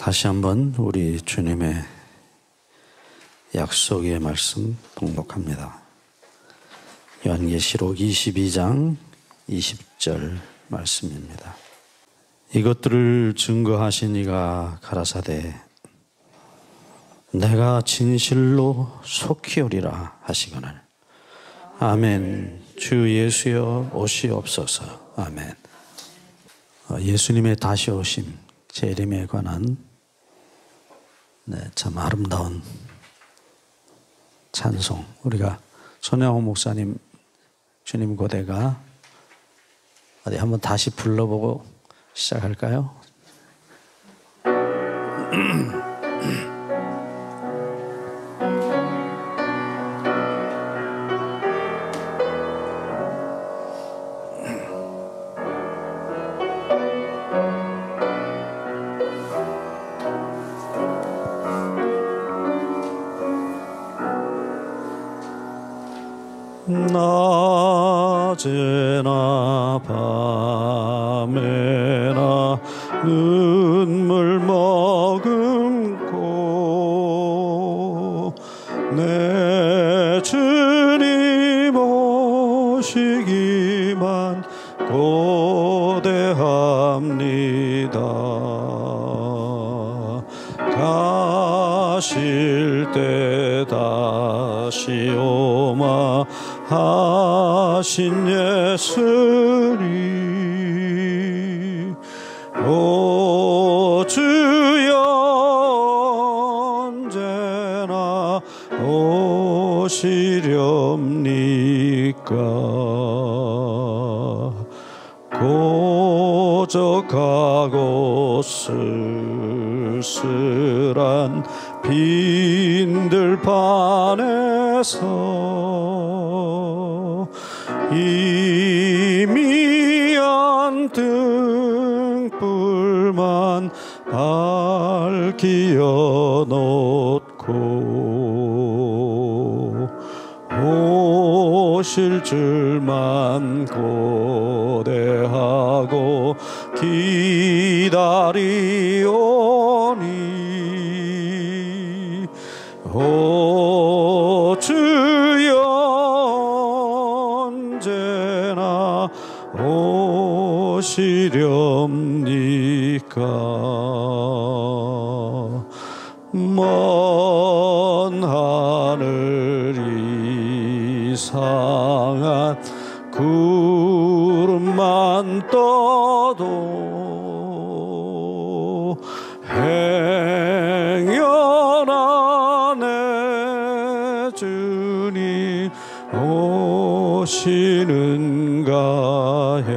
다시 한번 우리 주님의 약속의 말씀 봉독합니다. 요한계시록 22장 20절 말씀입니다. 이것들을 증거하신 이가 가라사대 내가 진실로 속히 오리라 하시거늘. 아멘. 주 예수여 오시옵소서. 아멘. 예수님의 다시 오심, 재림에 관한 참 아름다운 찬송. 우리가 손양호 목사님 주님 고대가 어디 한번 다시 불러보고 시작할까요? 낮에나 밤에나 눈물 머금고 내 주님 오시기만 고대합니다. 가실 때 다시 오마 하신 예수님, 오 주여 언제나 오시렵니까? 고적하고 쓸쓸한 빈들판에서 희미한 등불만 밝히어 놓고 오실 줄만 고대하고 기다리오니 오 주여 언제나 오시렵니까? 먼 하늘 이상한 구름만 떠도 행여나 내 주님 오시는가 해.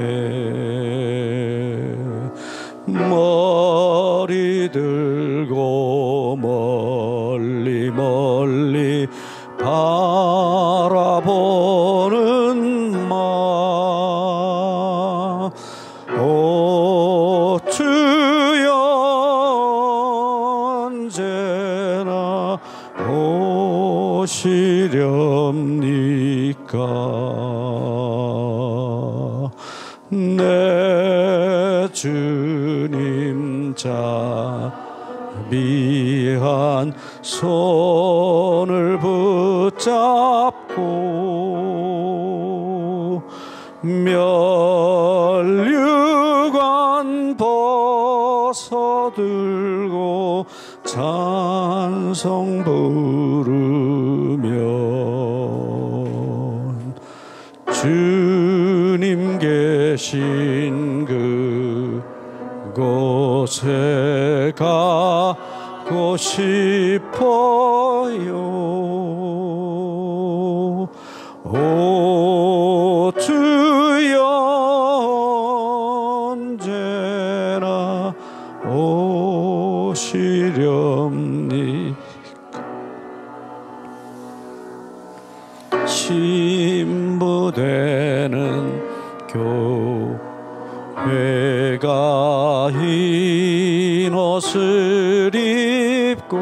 머리 들고 멀리 멀리 바라보는 마 오 주여 언제나 오시렵니까? 내 주님 자비한 손을 붙잡고 면류관 벗어들고 찬송 부르면 주님 계신 그곳에 가고 싶어요. 오 주여 언제나 오시렵니까? 신부되는 교회가 흰 옷을 입고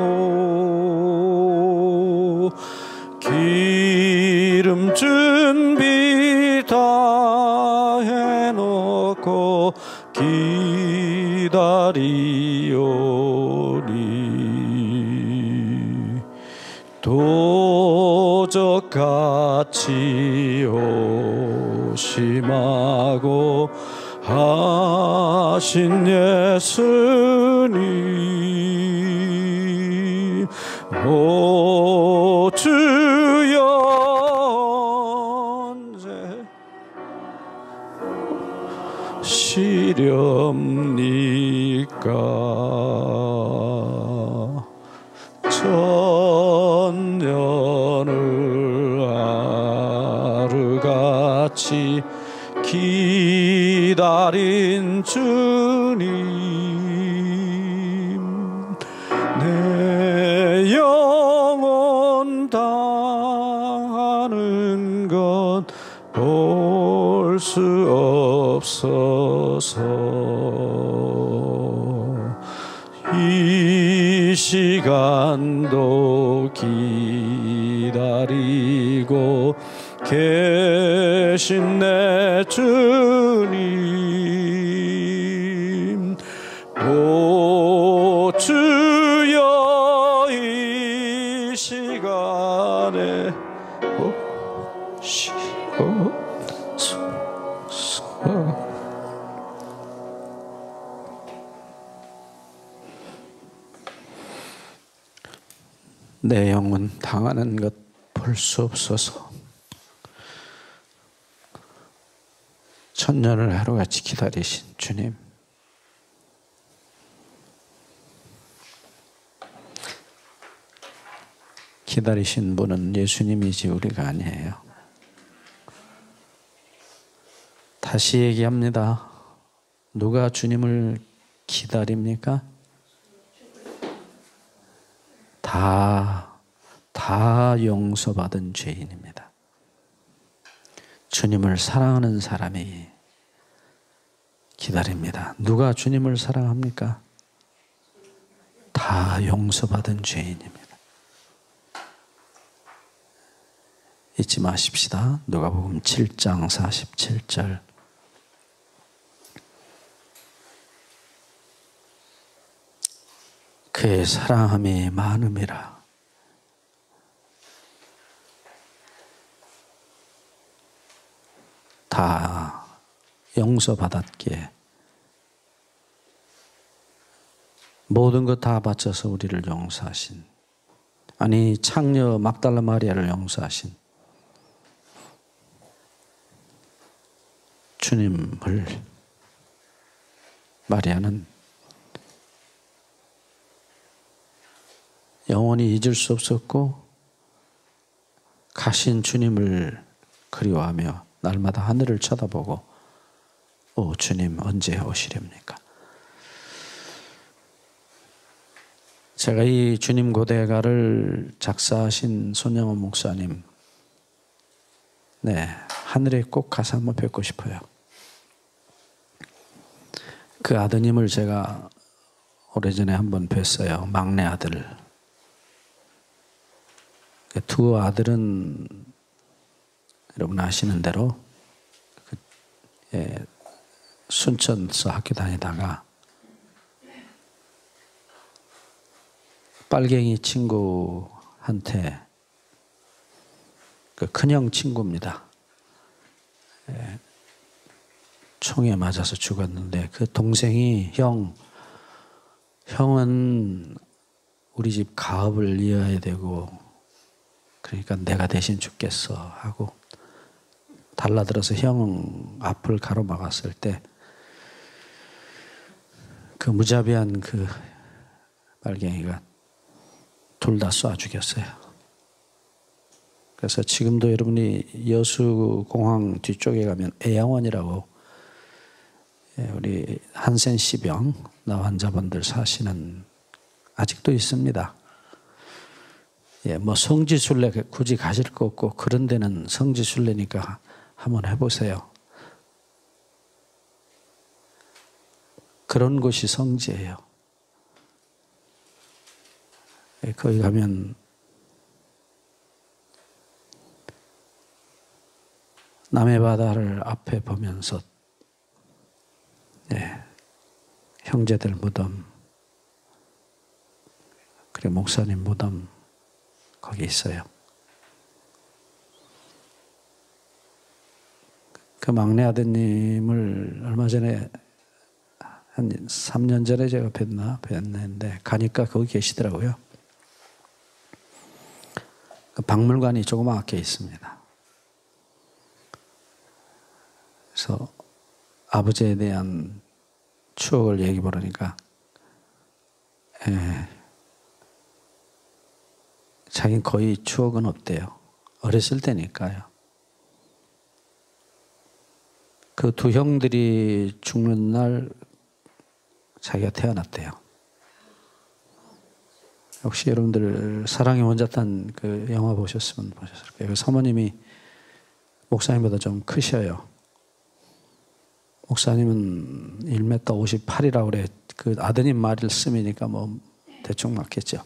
기름 준비 다 해놓고 기다리오니 도적같이 오심하고 하신 예수님, 오 주여 언제 시렵니까? 천년을 하루같이 기다린 주님, 내 영혼 당하는 것 볼 수 없어서 이 시간도 기다리고 계신 내 주님, 오 주여 이 시간에 내 영혼 당하는 것 볼 수 없어서 천년을 하루같이 기다리신 주님, 기다리신 분은 예수님이지 우리가 아니에요. 다시 얘기합니다. 누가 주님을 기다립니까? 다 용서받은 죄인입니다. 주님을 사랑하는 사람이 기다립니다. 누가 주님을 사랑합니까? 다 용서받은 죄인입니다. 잊지 마십시다. 누가복음 7장 47절. 그의 사랑함이 많음이라. 다 용서받았기에 모든 것 다 바쳐서 우리를 용서하신, 아니 창녀 막달라 마리아를 용서하신 주님을 마리아는 영원히 잊을 수 없었고, 가신 주님을 그리워하며 날마다 하늘을 쳐다보고, 오 주님 언제 오시렵니까? 제가 이 주님 고대가를 작사하신 손영원 목사님, 하늘에 꼭 가서 한번 뵙고 싶어요. 그 아드님을 제가 오래전에 한번 뵀어요. 막내 아들. 두 아들은 여러분 아시는 대로 순천서 학교 다니다가 빨갱이 친구한테, 그 큰형 친구입니다, 총에 맞아서 죽었는데, 그 동생이 형은 우리 집 가업을 이어야 되고 그러니까 내가 대신 죽겠어 하고 달라들어서 형 앞을 가로막았을 때 그 무자비한 그 빨갱이가 둘 다 쏴 죽였어요. 그래서 지금도 여러분이 여수공항 뒤쪽에 가면 애양원이라고 우리 한센시병 환자분들 사시는 아직도 있습니다. 뭐 성지순례 굳이 가실 거 없고 그런 데는 성지순례니까 한번 해보세요. 그런 곳이 성지예요. 거기 가면 남해 바다를 앞에 보면서 형제들 무덤, 그리고 목사님 무덤 거기 있어요. 그 막내 아드님을 얼마 전에 한 3년 전에 제가 뵀는데 가니까 거기 계시더라고요. 그 박물관이 조그맣게 있습니다. 그래서 아버지에 대한 추억을 얘기 부르니까 자기는 거의 추억은 없대요. 어렸을 때니까요. 그 두 형들이 죽는 날 자기가 태어났대요. 혹시 여러분들 사랑의 원자탄 그 영화 보셨으면 보셨을 거예요. 그 사모님이 목사님보다 좀 크셔요. 목사님은 1m 58이라고 그래. 그 아드님 말씀이니까 뭐 대충 맞겠죠.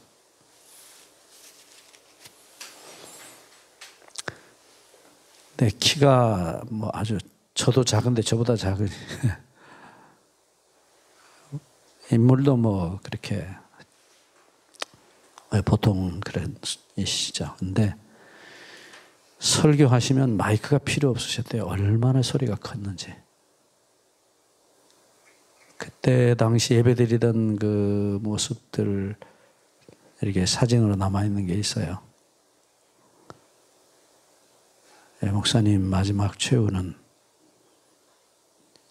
내 키가 뭐 아주 저도 작은데 저보다 작은 인물도 뭐 그렇게 보통 그런 이시죠. 근데 설교하시면 마이크가 필요 없으셨대요. 얼마나 소리가 컸는지. 그때 당시 예배드리던 그 모습들 이렇게 사진으로 남아있는 게 있어요. 목사님 마지막 최후는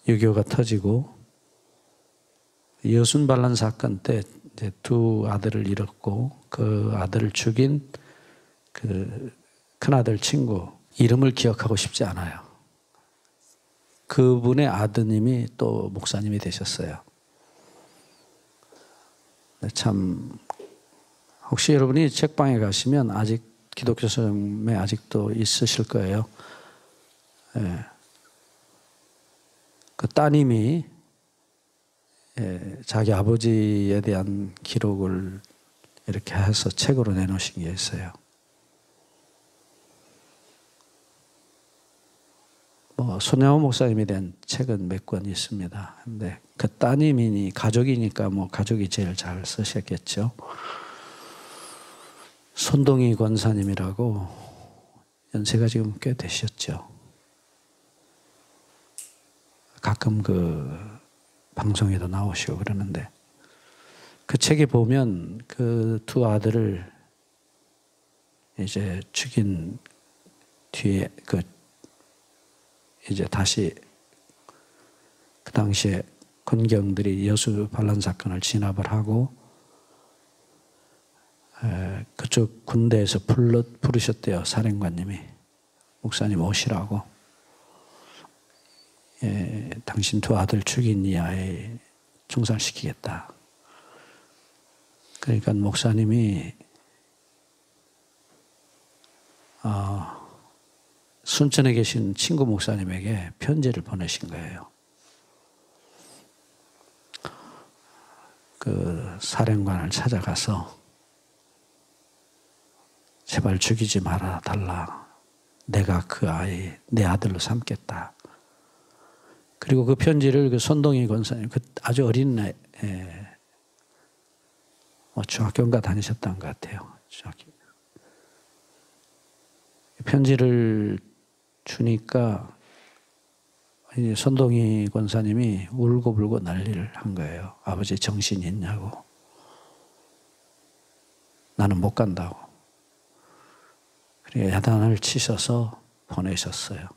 6.25가 터지고 여순 반란 사건 때 이제 두 아들을 잃었고 그 아들을 죽인 그 큰아들 친구 이름을 기억하고 싶지 않아요. 그분의 아드님이 또 목사님이 되셨어요. 참 혹시 여러분이 책방에 가시면 아직 기독교 성에 아직도 있으실 거예요. 예. 그 따님이 자기 아버지에 대한 기록을 이렇게 해서 책으로 내놓으신 게 있어요. 뭐 손양호 목사님에 대한 책은 몇 권 있습니다. 근데 그 따님이니 가족이니까 뭐 가족이 제일 잘 쓰셨겠죠. 손동희 권사님이라고 연세가 지금 꽤 되셨죠. 가끔 그 방송에도 나오시고 그러는데 그 책에 보면 그 두 아들을 이제 죽인 뒤에 그 이제 다시 그 당시에 군경들이 여수 반란 사건을 진압을 하고 그쪽 군대에서 부르셨대요. 사령관님이 목사님 오시라고. 당신 두 아들 죽인 이 아이 중상시키겠다. 그러니까 목사님이 순천에 계신 친구 목사님에게 편지를 보내신 거예요. 그 사령관을 찾아가서 제발 죽이지 말아 달라. 내가 그 아이 내 아들로 삼겠다. 그리고 그 편지를 그 손동희 권사님, 그 아주 어린 중학교인가 다니셨던 것 같아요. 편지를 주니까 이제 손동희 권사님이 울고불고 난리를 한 거예요. 아버지 정신이 있냐고. 나는 못 간다고. 그리고 야단을 치셔서 보내셨어요.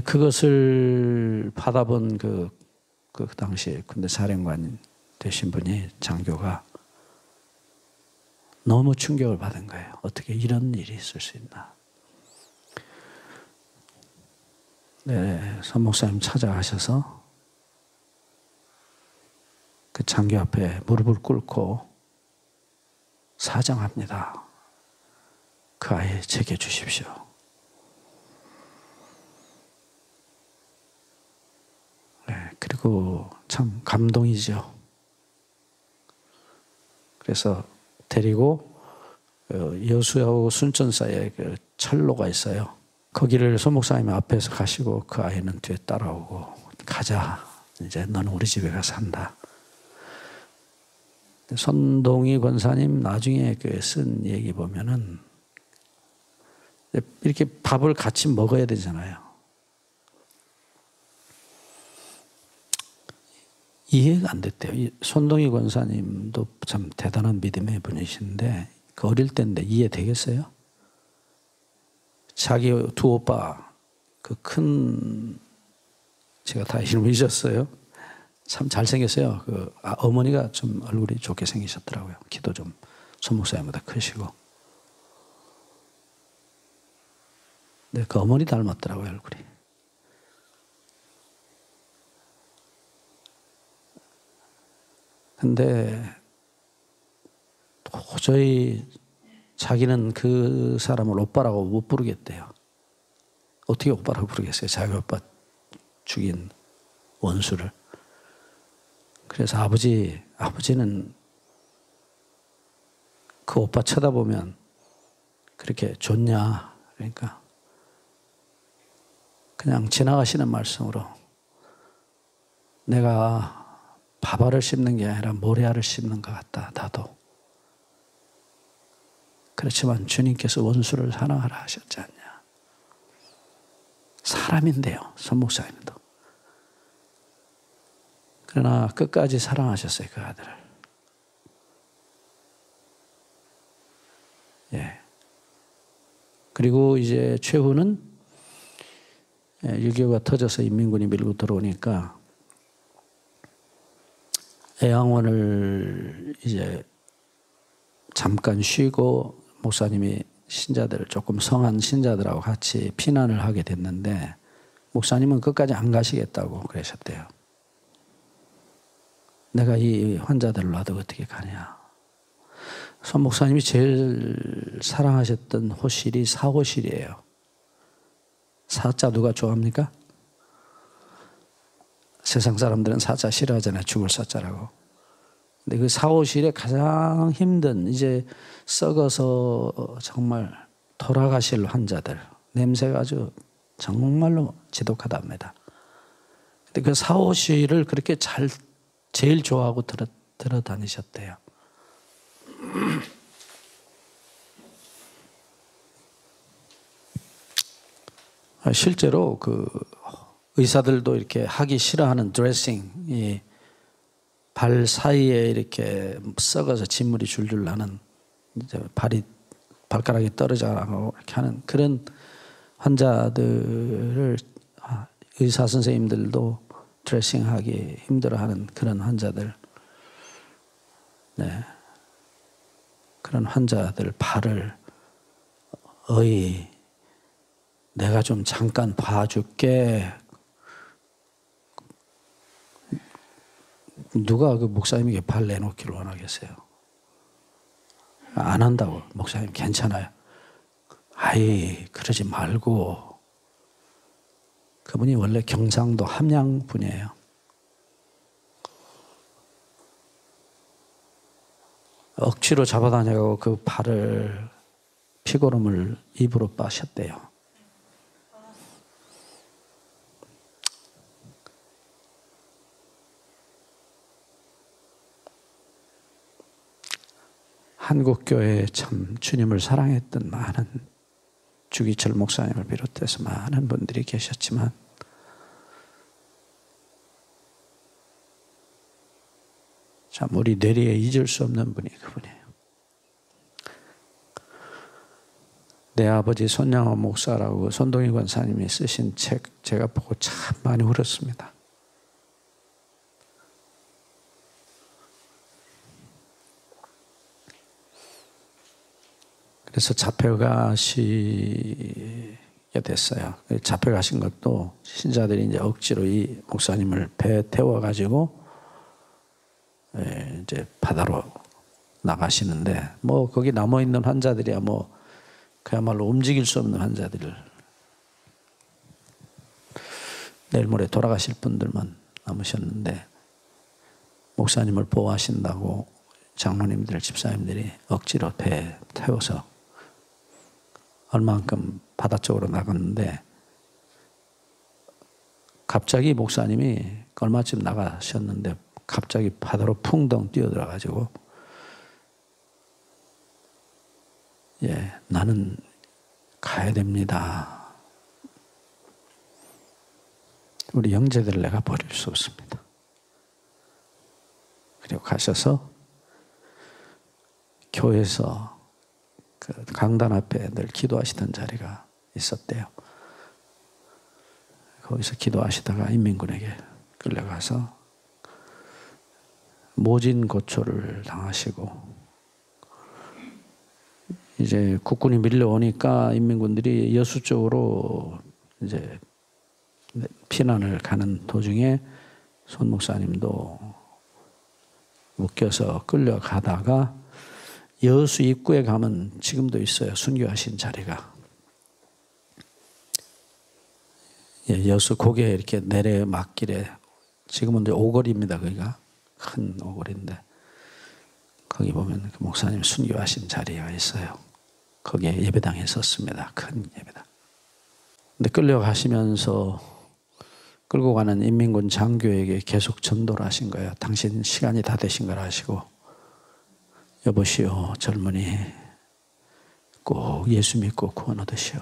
그것을 받아본 그 당시에 군대 사령관 되신 분이 장교가 너무 충격을 받은 거예요. 어떻게 이런 일이 있을 수 있나. 네, 선 목사님 찾아가셔서 그 장교 앞에 무릎을 꿇고 사정합니다. 그 아이 제게 주십시오. 네, 그리고 참 감동이죠. 그래서 데리고 여수하고 순천 사이에 그 철로가 있어요. 거기를 손 목사님 앞에서 가시고 그 아이는 뒤에 따라오고 가자. 이제 너는 우리 집에 가서 산다. 손동희 권사님 나중에 그 쓴 얘기 보면은 이렇게 밥을 같이 먹어야 되잖아요. 이해가 안 됐대요. 손동희 권사님도 참 대단한 믿음의 분이신데 그 어릴 때인데 이해되겠어요? 자기 두 오빠 그 큰 제가 다 이름 잊었어요. 참 잘생겼어요. 그 어머니가 좀 얼굴이 좋게 생기셨더라고요. 키도 좀 손 목사님보다 크시고. 근데 그 어머니 닮았더라고요, 얼굴이. 근데 도저히 자기는 그 사람을 오빠라고 못 부르겠대요. 어떻게 오빠라고 부르겠어요? 자기 오빠 죽인 원수를. 그래서 아버지는 그 오빠 쳐다보면 그렇게 좋냐? 그러니까 그냥 지나가시는 말씀으로 내가 밥알을 씹는 게 아니라 모래알을 씹는 것 같다. 나도. 그렇지만 주님께서 원수를 사랑하라 하셨지 않냐. 사람인데요. 손 목사님도. 그러나 끝까지 사랑하셨어요. 그 아들을. 예. 그리고 이제 최후는 6.25가 터져서 인민군이 밀고 들어오니까 애양원을 이제 잠깐 쉬고 목사님이 신자들 조금 성한 신자들하고 같이 피난을 하게 됐는데 목사님은 끝까지 안 가시겠다고 그러셨대요. 내가 이 환자들을 놔두고 어떻게 가냐. 손 목사님이 제일 사랑하셨던 호실이 사호실이에요. 사자 누가 좋아합니까? 세상 사람들은 사자 싫어하잖아요. 죽을 사자라고. 근데 그 사호실에 가장 힘든 이제 썩어서 정말 돌아가실 환자들 냄새가 아주 정말로 지독하답니다. 근데 그 사호실을 그렇게 제일 좋아하고 들어 다니셨대요. 실제로 그 의사들도 이렇게 하기 싫어하는 드레싱, 발 사이에 이렇게 썩어서 진물이 줄줄 나는 이제 발가락이 떨어져가고 이렇게 하는 그런 환자들을 의사 선생님들도 드레싱하기 힘들어하는 그런 환자들, 네, 그런 환자들 발을 내가 좀 잠깐 봐줄게. 누가 그 목사님에게 발 내놓기를 원하겠어요? 안 한다고. 목사님 괜찮아요. 아이 그러지 말고. 그분이 원래 경상도 함양 분이에요. 억지로 잡아다녀가고 그 발을 피고름을 입으로 빠셨대요. 한국교회에 참 주님을 사랑했던 많은 주기철 목사님을 비롯해서 많은 분들이 계셨지만 참 우리 뇌리에 잊을 수 없는 분이 그분이에요. 내 아버지 손양호 목사라고 손동희 권사님이 쓰신 책 제가 보고 참 많이 울었습니다. 그래서 잡혀가시게 됐어요. 잡혀가신 것도 신자들이 이제 억지로 이 목사님을 배에 태워가지고 이제 바다로 나가시는데 뭐 거기 남아 있는 환자들이야 뭐 그야말로 움직일 수 없는 환자들, 내일 모레 돌아가실 분들만 남으셨는데 목사님을 보호하신다고 장로님들, 집사님들이 억지로 배에 태워서 얼만큼 바다 쪽으로 나갔는데 갑자기 목사님이 얼마쯤 나가셨는데 갑자기 바다로 풍덩 뛰어들어가지고 예, 나는 가야 됩니다. 우리 형제들 내가 버릴 수 없습니다. 그리고 가셔서 교회에서 그 강단 앞에 늘 기도하시던 자리가 있었대요. 거기서 기도하시다가 인민군에게 끌려가서 모진 고초를 당하시고, 이제 국군이 밀려오니까 인민군들이 여수 쪽으로 이제 피난을 가는 도중에 손 목사님도 묶여서 끌려가다가 여수 입구에 가면 지금도 있어요. 순교하신 자리가. 예, 여수 고개 이렇게 내려막길에, 지금은 이제 오거리입니다. 거기가 큰 오거리인데, 거기 보면 그 목사님 순교하신 자리가 있어요. 거기에 예배당에 섰습니다. 큰 예배당. 근데 끌려가시면서 끌고 가는 인민군 장교에게 계속 전도를 하신 거예요. 당신 시간이 다 되신 걸 아시고, 여보시오 젊은이, 꼭 예수 믿고 구원 얻으시오.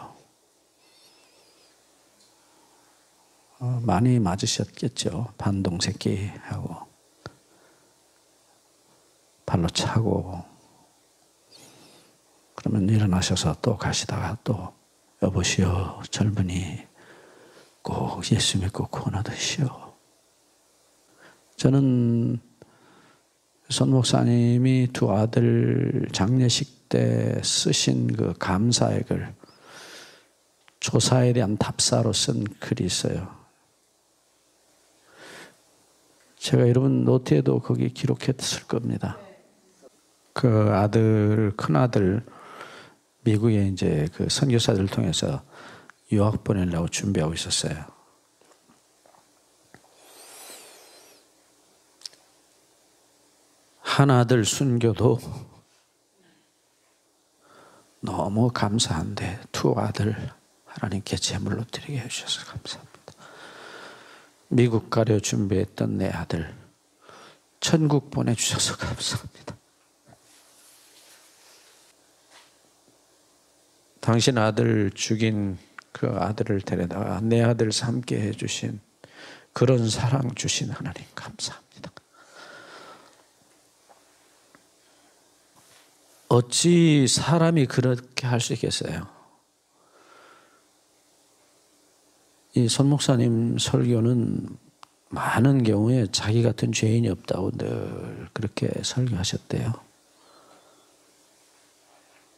많이 맞으셨겠죠. 반동 새끼하고 발로 차고. 그러면 일어나셔서 또 가시다가 또 여보시오 젊은이, 꼭 예수 믿고 구원 얻으시오. 저는 손 목사님이 두 아들 장례식 때 쓰신 그 감사액을 조사에 대한 답사로 쓴 글이 있어요. 제가 여러분 노트에도 거기 기록했을 겁니다. 그 아들, 큰 아들, 미국에 이제 그 선교사들 통해서 유학 보내려고 준비하고 있었어요. 한 아들 순교도 너무 감사한데 두 아들 하나님께 제물로 드리게 해주셔서 감사합니다. 미국 가려 준비했던 내 아들 천국 보내주셔서 감사합니다. 당신 아들 죽인 그 아들을 데려다가 내 아들 삼게 해주신 그런 사랑 주신 하나님 감사합니다. 어찌 사람이 그렇게 할 수 있겠어요? 이 손 목사님 설교는 많은 경우에 자기 같은 죄인이 없다고 늘 그렇게 설교하셨대요.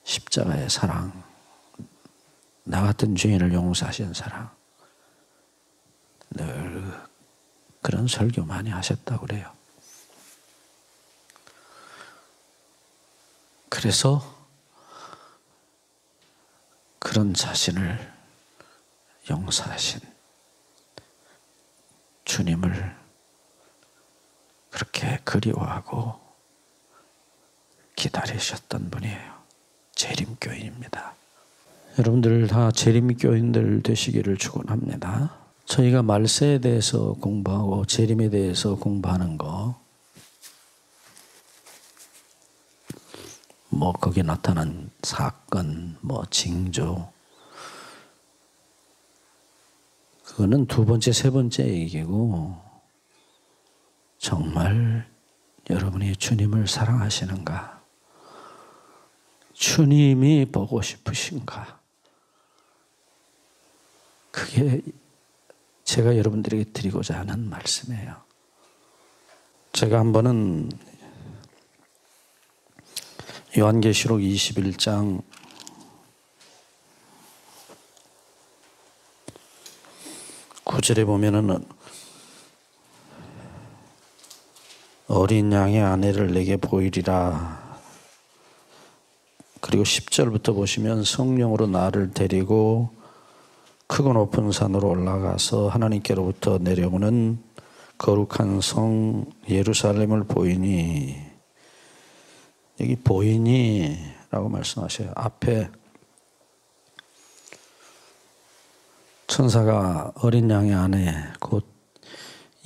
십자가의 사랑, 나 같은 죄인을 용서하신 사랑, 늘 그런 설교 많이 하셨다고 그래요. 그래서 그런 자신을 용서하신 주님을 그렇게 그리워하고 기다리셨던 분이에요. 재림교인입니다. 여러분들 다 재림교인들 되시기를 축원합니다. 저희가 말세에 대해서 공부하고 재림에 대해서 공부하는 거, 뭐 거기에 나타난 사건, 뭐 징조, 그거는 두 번째, 세 번째 얘기고, 정말 여러분이 주님을 사랑하시는가? 주님이 보고 싶으신가? 그게 제가 여러분들에게 드리고자 하는 말씀이에요. 제가 한 번은 요한계시록 21장 9절에 보면은 어린 양의 아내를 내게 보이리라. 그리고 10절부터 보시면 성령으로 나를 데리고 크고 높은 산으로 올라가서 하나님께로부터 내려오는 거룩한 성 예루살렘을 보이니, 여기 보이니 라고 말씀하셔요. 앞에 천사가 어린 양의 아내, 곧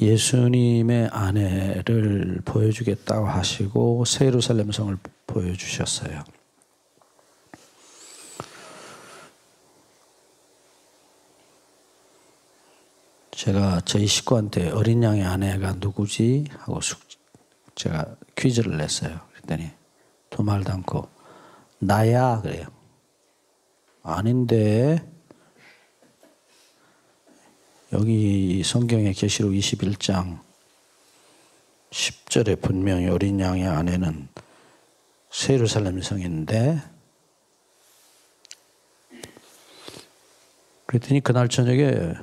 예수님의 아내를 보여주겠다고 하시고 새 예루살렘 성을 보여주셨어요. 제가 저희 식구한테 어린 양의 아내가 누구지? 하고 제가 퀴즈를 냈어요. 그랬더니 두 말도 않고 나야 그래요. 아닌데 여기 성경의 계시록 21장 10절에 분명히 어린 양의 아내는 새 예루살렘 성인데, 그랬더니 그날 저녁에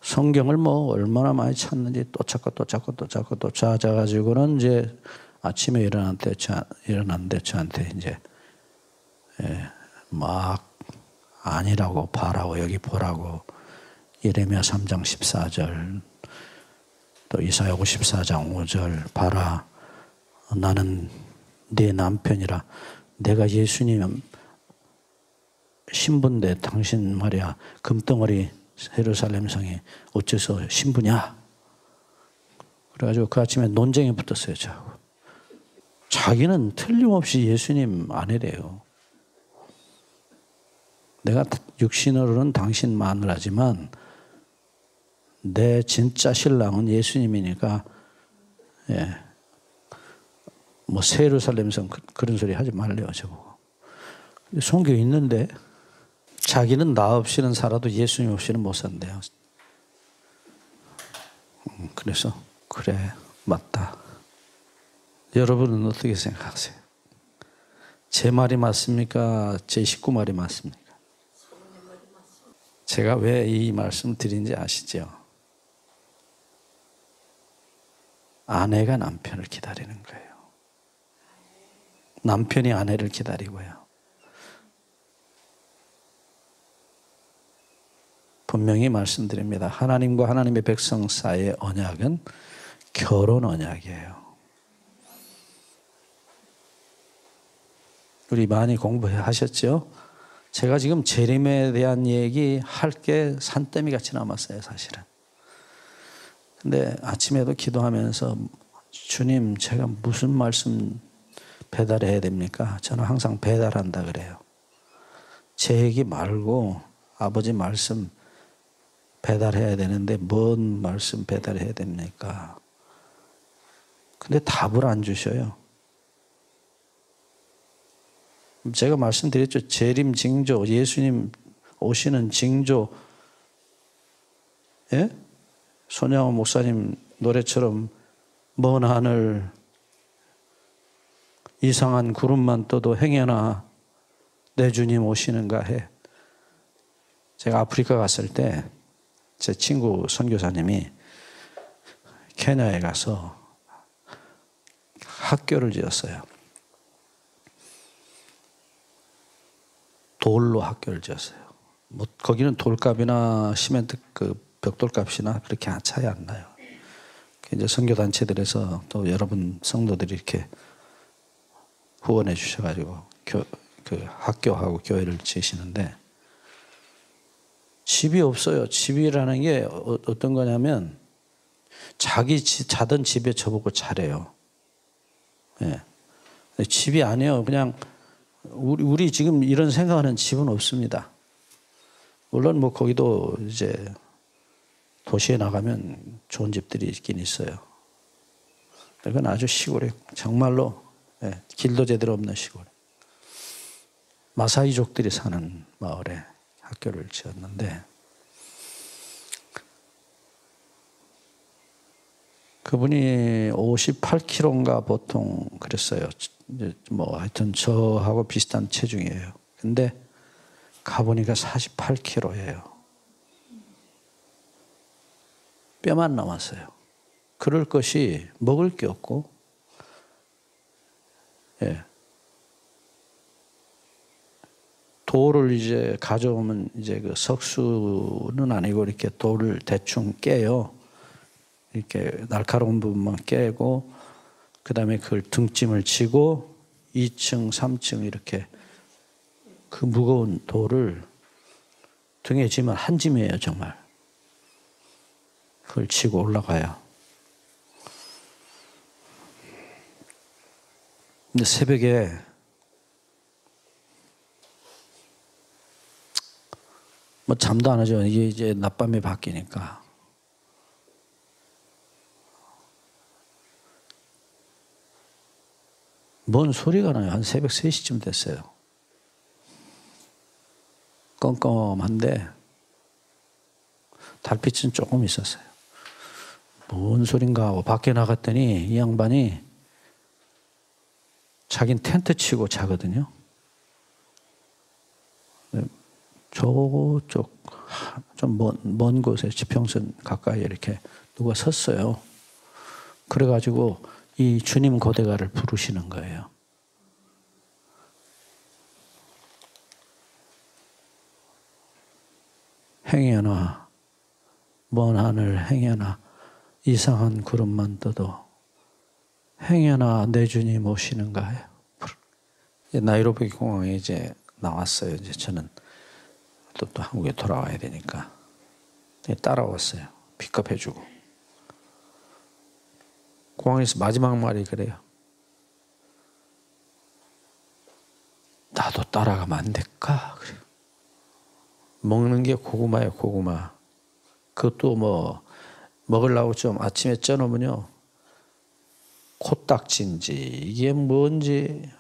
성경을 뭐 얼마나 많이 찾는지 또 찾고 찾아가지고는 이제 아침에 일어났는데 저한테 이제 막 아니라고 봐라고 여기 보라고 예레미야 3장 14절 또 이사야 54장 5절 봐라 나는 네 남편이라 내가 예수님 신부인데 당신 말이야 금덩어리 예루살렘 성에 어째서 신부냐? 그래가지고 그 아침에 논쟁이 붙었어요. 저하고. 자기는 틀림없이 예수님 아내래요. 내가 육신으로는 당신 마누라지만 내 진짜 신랑은 예수님이니까 뭐 새 예루살렘 성 그런 소리 하지 말래요. 저보고. 성경에 있는데 자기는 나 없이는 살아도 예수님 없이는 못 산대요. 그래서 그래 맞다. 여러분은 어떻게 생각하세요? 제 말이 맞습니까? 제 식구 말이 맞습니까? 제가 왜 이 말씀 드린지 아시죠? 아내가 남편을 기다리는 거예요. 남편이 아내를 기다리고요. 분명히 말씀드립니다. 하나님과 하나님의 백성 사이의 언약은 결혼 언약이에요. 우리 많이 공부하셨죠? 제가 지금 재림에 대한 얘기 할 게 산더미 같이 남았어요, 사실은. 근데 아침에도 기도하면서 주님, 제가 무슨 말씀 배달해야 됩니까? 저는 항상 배달한다 그래요. 제 얘기 말고 아버지 말씀 배달해야 되는데 뭔 말씀 배달해야 됩니까? 근데 답을 안 주셔요. 제가 말씀드렸죠. 재림 징조, 예수님 오시는 징조. 예? 손양호 목사님 노래처럼 먼 하늘 이상한 구름만 떠도 행여나 내 주님 오시는가 해. 제가 아프리카 갔을 때 제 친구 선교사님이 케냐에 가서 학교를 지었어요. 돌로 학교를 지었어요. 뭐 거기는 돌값이나 시멘트 그 벽돌값이나 그렇게 차이 안 나요. 이제 선교 단체들에서 또 여러분 성도들이 이렇게 후원해 주셔가지고 그 학교하고 교회를 지으시는데 집이 없어요. 집이라는 게 어떤 거냐면 자기 자던 집에 저보고 자래요. 예. 집이 아니에요. 그냥 우리 지금 이런 생각하는 집은 없습니다. 물론 뭐 거기도 이제 도시에 나가면 좋은 집들이 있긴 있어요. 그건 아주 시골에 정말로 길도 제대로 없는 시골. 마사이족들이 사는 마을에 학교를 지었는데 그분이 58kg인가 보통 그랬어요. 뭐 하여튼 저하고 비슷한 체중이에요. 근데 가보니까 48kg예요. 뼈만 남았어요. 그럴 것이 먹을 게 없고, 돌을 이제 가져오면 이제 그 석수는 아니고 이렇게 돌을 대충 깨요. 이렇게 날카로운 부분만 깨고, 그 다음에 그걸 등짐을 치고 2층, 3층 이렇게 그 무거운 돌을 등에 지면 한 짐이에요, 정말. 그걸 치고 올라가요. 근데 새벽에 뭐 잠도 안 하죠. 이게 이제 낮밤에 바뀌니까. 뭔 소리가 나요. 한 새벽 3시쯤 됐어요. 껌껌한데 달빛은 조금 있었어요. 뭔 소린가 하고 밖에 나갔더니 이 양반이 자긴 텐트 치고 자거든요. 저쪽 좀 먼 곳에 지평선 가까이 이렇게 누가 섰어요. 그래가지고 이 주님 고대가를 부르시는 거예요. 행여나 먼 하늘 행여나 이상한 구름만 떠도 행여나 내 주님 오시는가 해요. 나이로비 공항에 이제 나왔어요. 이제 저는 또 한국에 돌아와야 되니까 따라왔어요. 픽업해주고. 공항에서 마지막 말이 그래요. 나도 따라가면 안 될까? 그래요. 먹는 게 고구마예요, 고구마. 그것도 뭐 먹으려고 좀 아침에 쪄놓으면요, 코딱지인지 이게 뭔지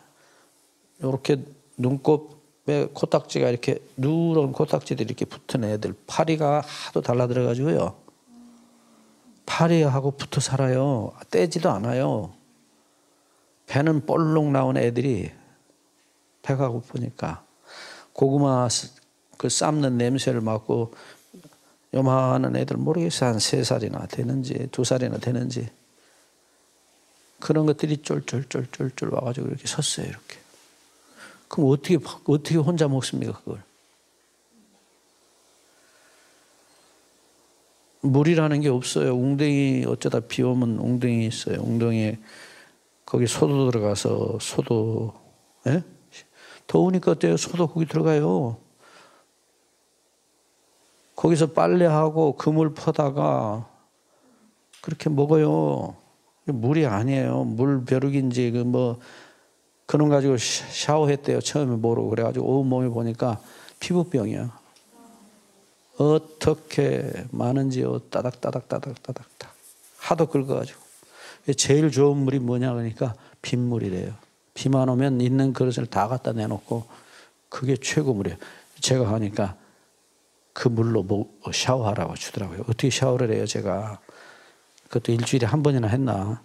이렇게 눈곱에 코딱지가 이렇게 누런 코딱지들이 이렇게 붙은 애들, 파리가 하도 달라들어가지고요, 파리하고 붙어 살아요. 떼지도 않아요. 배는 볼록 나온 애들이 배가 고프니까 고구마 그 삶는 냄새를 맡고 요만한 애들 모르겠어요. 한 3살이나 되는지 2살이나 되는지 그런 것들이 쫄쫄쫄쫄쫄 와가지고 이렇게 섰어요. 이렇게. 그럼 어떻게 혼자 먹습니까? 그걸. 물이라는 게 없어요. 웅덩이 어쩌다 비 오면 웅덩이 있어요. 웅덩이에 거기 소도 들어가서 소도, 예? 더우니까 어때요? 소도 거기 들어가요. 거기서 빨래하고 그물 퍼다가 그렇게 먹어요. 물이 아니에요. 물 벼룩인지 그런 가지고 샤워했대요. 처음에 모르고. 그래가지고 온몸에 보니까 피부병이야. 어떻게 많은지요. 따닥따닥따닥따닥 하도 긁어가지고. 제일 좋은 물이 뭐냐 그러니까 빗물이래요. 비만 오면 있는 그릇을 다 갖다 내놓고 그게 최고 물이에요. 제가 하니까 그 물로 샤워하라고 주더라고요. 어떻게 샤워를 해요, 제가. 그것도 일주일에 한 번이나 했나.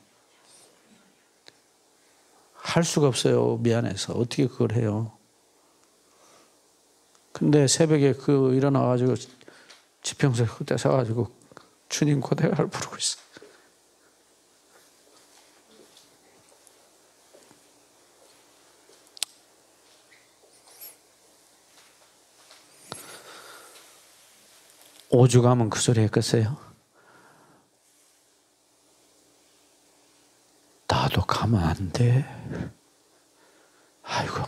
할 수가 없어요. 미안해서. 어떻게 그걸 해요. 근데 새벽에 일어나가지고 지평선 그때 서가지고 주님 고대가를 부르고 있어. 오죽하면 그 소리 했겠어요? 나도 가면 안 돼. 아이고.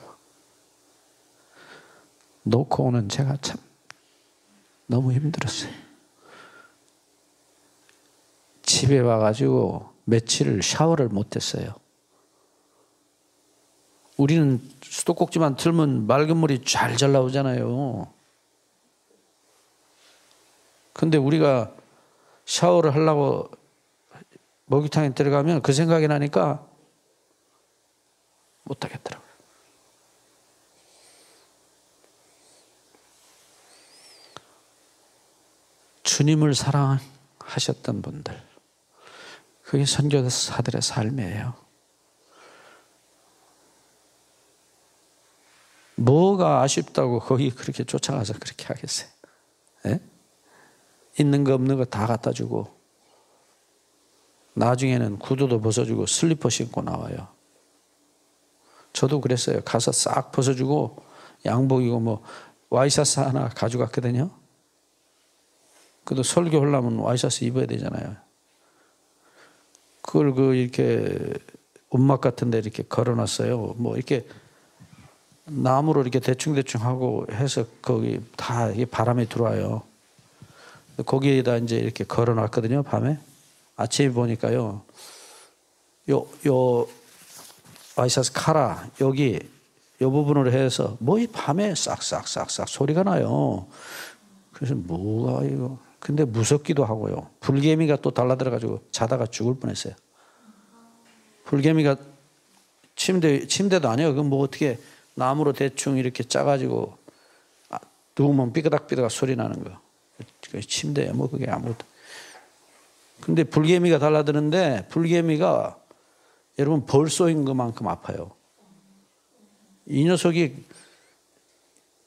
놓고 오는 제가 참 너무 힘들었어요. 집에 와가지고 며칠을 샤워를 못했어요. 우리는 수도꼭지만 틀면 맑은 물이 잘 나오잖아요. 근데 우리가 샤워를 하려고 목욕탕에 들어가면 그 생각이 나니까 못하겠더라고요. 주님을 사랑하셨던 분들, 그게 선교사들의 삶이에요. 뭐가 아쉽다고 거기 그렇게 쫓아가서 그렇게 하겠어요? 예? 있는 거 없는 거 다 갖다 주고 나중에는 구두도 벗어주고 슬리퍼 신고 나와요. 저도 그랬어요. 가서 싹 벗어주고 양복이고 와이셔츠 하나 가져갔거든요. 그래도 설교하려면 와이셔츠 입어야 되잖아요. 그걸 이렇게 움막 같은 데 이렇게 걸어놨어요. 이렇게 나무로 이렇게 대충대충 하고 해서 거기 다 이게 바람이 들어와요. 거기에다 이제 이렇게 걸어놨거든요. 밤에. 아침에 보니까요. 요 와이셔츠 카라 여기 요 부분으로 해서 이 밤에 싹싹싹싹 소리가 나요. 그래서 뭐가 이거. 근데 무섭기도 하고요. 불개미가 또 달라들어가지고 자다가 죽을 뻔했어요. 불개미가 침대도 아니에요. 그 뭐 어떻게 나무로 대충 이렇게 짜가지고 누우면 삐그닥삐그닥 소리 나는 거. 침대에 뭐 그게 아무것도. 근데 불개미가 달라드는데 불개미가 여러분 벌 쏘인 것만큼 아파요. 이 녀석이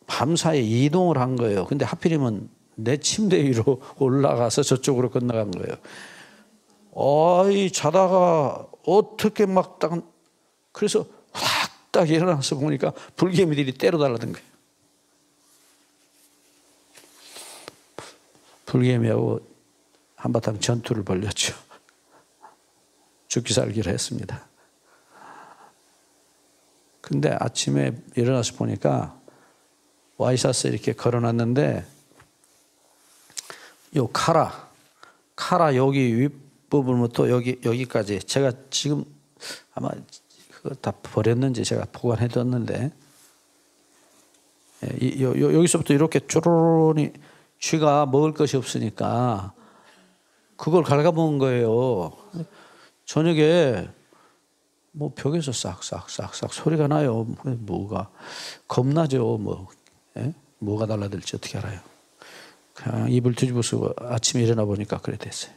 밤사이에 이동을 한 거예요. 근데 하필이면 내 침대 위로 올라가서 저쪽으로 건너간 거예요. 어이 자다가 어떻게 막 딱 그래서 확 딱 일어나서 보니까 불개미들이 때려 달라든 거예요. 불개미하고 한바탕 전투를 벌였죠. 죽기 살기를 했습니다. 근데 아침에 일어나서 보니까 와이셔츠 이렇게 걸어놨는데 요 카라 여기 윗부분부터 여기까지 제가 지금 아마 그거 다 버렸는지 제가 보관해뒀는데 여기서부터 이렇게 쪼르르니 쥐가 먹을 것이 없으니까 그걸 갉아먹은 거예요. 저녁에 뭐 벽에서 싹싹싹싹 소리가 나요. 뭐가 겁나죠. 뭐가 달라들지 어떻게 알아요. 그냥 이불 뒤집어 쓰고 아침에 일어나 보니까 그래 됐어요.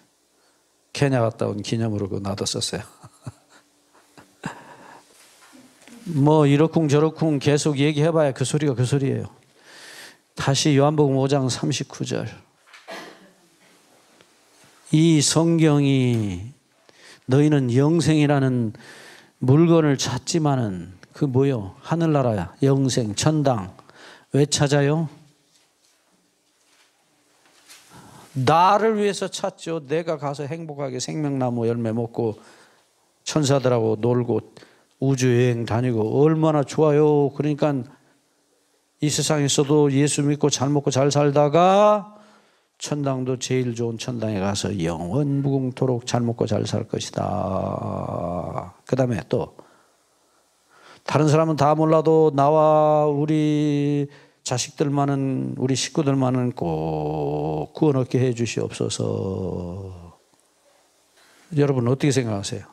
케냐 갔다 온 기념으로 그거 놔뒀었어요. 뭐 이러쿵 저러쿵 계속 얘기해봐야 그 소리가 그 소리예요. 다시 요한복음 5장 39절. 이 성경이 너희는 영생이라는 물건을 찾지만은 그 뭐요? 하늘나라야, 영생, 천당. 왜 찾아요? 나를 위해서 찾죠. 내가 가서 행복하게 생명나무 열매 먹고 천사들하고 놀고 우주여행 다니고 얼마나 좋아요. 그러니까 이 세상에서도 예수 믿고 잘 먹고 잘 살다가 천당도 제일 좋은 천당에 가서 영원 무궁토록 잘 먹고 잘 살 것이다. 그 다음에 또 다른 사람은 다 몰라도 나와 우리 자식들만은 우리 식구들만은 꼭 구원 얻게 해 주시옵소서. 여러분 어떻게 생각하세요?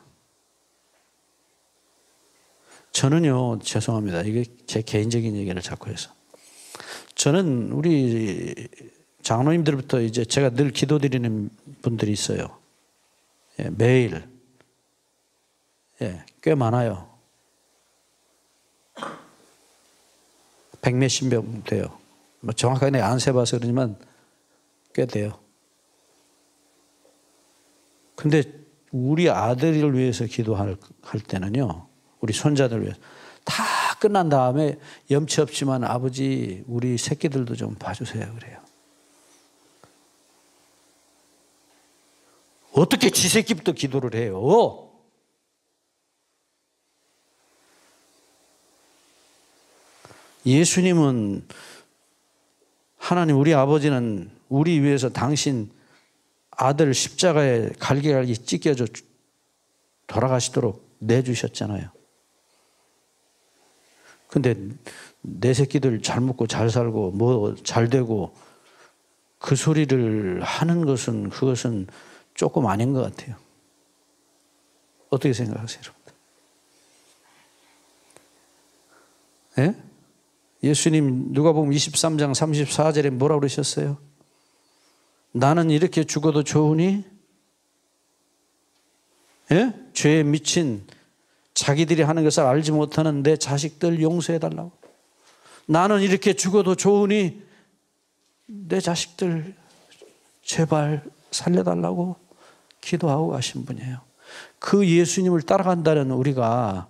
저는요, 죄송합니다. 이게 제 개인적인 얘기를 자꾸 해서. 저는 우리 장로님들부터 이제 제가 늘 기도드리는 분들이 있어요. 예, 매일. 예, 꽤 많아요. 100몇십 명 돼요. 뭐 정확하게 내가 안 세봐서 그러지만 꽤 돼요. 근데 우리 아들을 위해서 기도할 때는요, 우리 손자들 위해서 다 끝난 다음에 염치 없지만 아버지 우리 새끼들도 좀 봐주세요 그래요. 어떻게 지 새끼부터 기도를 해요? 예수님은 하나님 우리 아버지는 우리 위해서 당신 아들 십자가에 갈기갈기 찢겨져 돌아가시도록 내주셨잖아요. 근데 내 새끼들 잘 먹고 잘 살고 뭐 잘 되고 그 소리를 하는 것은 그것은 조금 아닌 것 같아요. 어떻게 생각하세요, 여러분? 예? 예수님 누가복음 23장 34절에 뭐라고 그러셨어요? 나는 이렇게 죽어도 좋으니 예? 죄에 미친 자기들이 하는 것을 알지 못하는 내 자식들 용서해달라고. 나는 이렇게 죽어도 좋으니 내 자식들 제발 살려달라고 기도하고 가신 분이에요. 그 예수님을 따라간다는 우리가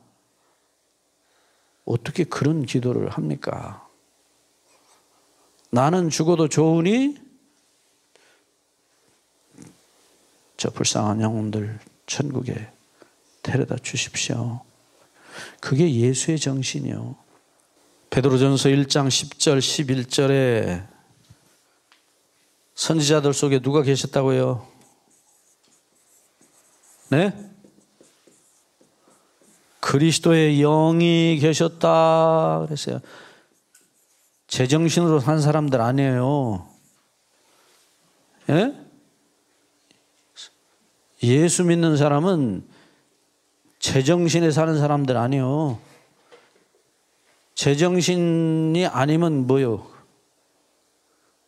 어떻게 그런 기도를 합니까? 나는 죽어도 좋으니 저 불쌍한 영혼들 천국에 데려다 주십시오. 그게 예수의 정신이요. 베드로전서 1장 10절 11절에 선지자들 속에 누가 계셨다고요? 네? 그리스도의 영이 계셨다 그랬어요. 제정신으로 산 사람들 아니에요. 예? 예수 믿는 사람은 제정신에 사는 사람들 아니요. 제정신이 아니면 뭐요?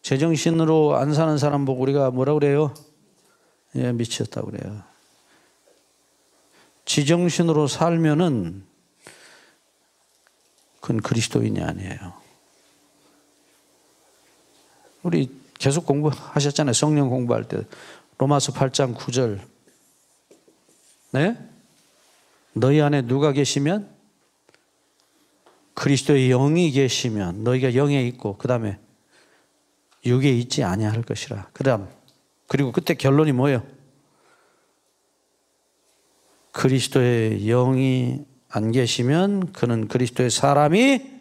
제정신으로 안 사는 사람 보고 우리가 뭐라 그래요? 예, 미쳤다고 그래요. 지정신으로 살면은 그건 그리스도인이 아니에요. 우리 계속 공부하셨잖아요. 성령 공부할 때. 로마서 8장 9절. 네? 너희 안에 누가 계시면? 그리스도의 영이 계시면 너희가 영에 있고 그 다음에 육에 있지 아니할 것이라. 그리고 그때 결론이 뭐예요? 그리스도의 영이 안 계시면 그는 그리스도의 사람이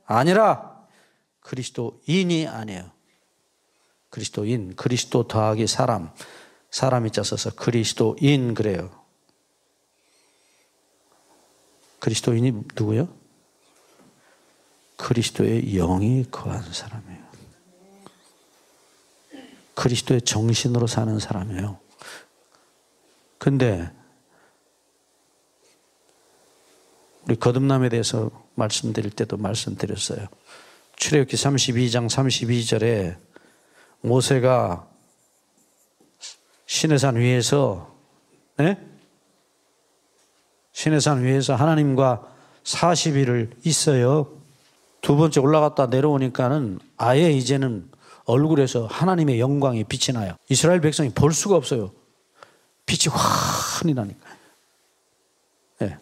아니라 그리스도인이 아니에요. 그리스도인, 그리스도 더하기 사람, 사람이 짜서서 그리스도인 그래요. 그리스도인이 누구요? 그리스도의 영이 거한 사람이에요. 그리스도의 정신으로 사는 사람이에요. 근데 우리 거듭남에 대해서 말씀드릴 때도 말씀드렸어요. 출애굽기 32장 32절에 모세가 시내산 위에서 시내산 위에서 하나님과 40일을 있어요. 두 번째 올라갔다 내려오니까는 아예 이제는 얼굴에서 하나님의 영광이 빛이 나요. 이스라엘 백성이 볼 수가 없어요. 빛이 환히 나니까. 네.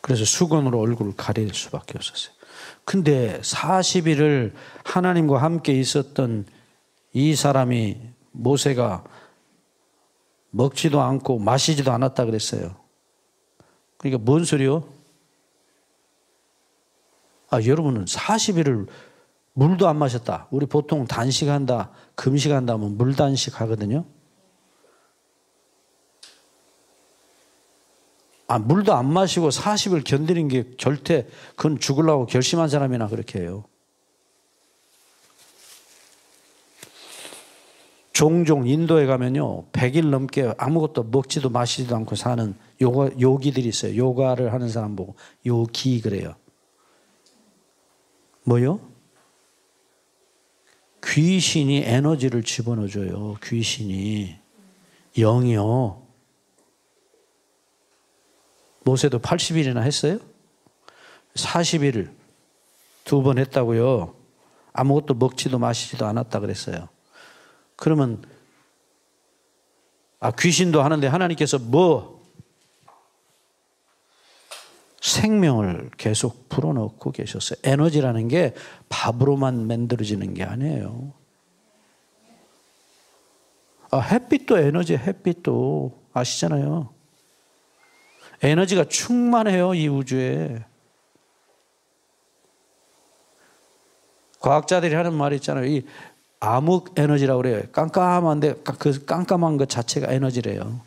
그래서 수건으로 얼굴을 가릴 수밖에 없었어요. 근데 40일을 하나님과 함께 있었던 이 사람이 모세가 먹지도 않고 마시지도 않았다 그랬어요. 그러니까 뭔 소리요? 여러분은 40일을 물도 안 마셨다. 우리 보통 단식한다, 금식한다 하면 물단식 하거든요. 물도 안 마시고 40일 견디는 게 절대 그건 죽으려고 결심한 사람이나 그렇게 해요. 종종 인도에 가면요 100일 넘게 아무것도 먹지도 마시지도 않고 사는 요기들이 있어요. 요가를 하는 사람 보고 요기 그래요. 뭐요? 귀신이 에너지를 집어넣어줘요. 귀신이. 영이요. 모세도 80일이나 했어요? 40일을 2번 했다고요. 아무것도 먹지도 마시지도 않았다 그랬어요. 그러면 귀신도 하는데 하나님께서 생명을 계속 불어넣고 계셨어요. 에너지라는 게 밥으로만 만들어지는 게 아니에요. 햇빛도 에너지, 햇빛도 아시잖아요. 에너지가 충만해요, 이 우주에. 과학자들이 하는 말이 있잖아요. 이 암흑 에너지라고 그래요. 깜깜한데 그 깜깜한 것 자체가 에너지래요.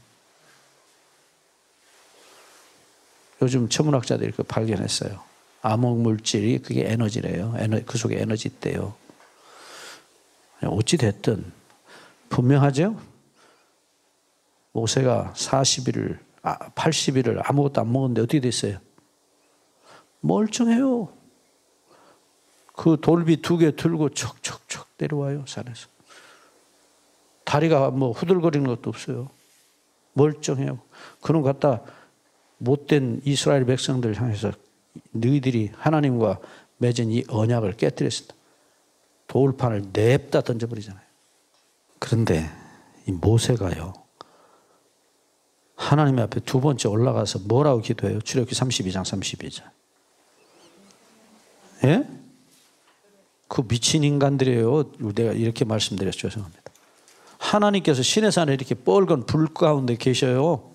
요즘 천문학자들이 그 발견했어요. 암흑 물질이 그게 에너지래요. 그 속에 에너지 있대요. 어찌 됐든 분명하죠? 모세가 80일을 아무것도 안 먹었는데 어떻게 됐어요? 멀쩡해요. 그 돌비 2개 들고 척척척 내려와요, 산에서. 다리가 후들거리는 것도 없어요. 멀쩡해요. 그런 것 갖다 못된 이스라엘 백성들 향해서 너희들이 하나님과 맺은 이 언약을 깨뜨렸습니다. 돌판을 냅다 던져버리잖아요. 그런데 이 모세가요. 하나님 앞에 2번째 올라가서 뭐라고 기도해요? 출애굽기 32장 32절. 예? 그 미친 인간들이에요. 내가 이렇게 말씀드려서 죄송합니다. 하나님께서 시내산에 이렇게 뻘건 불 가운데 계셔요.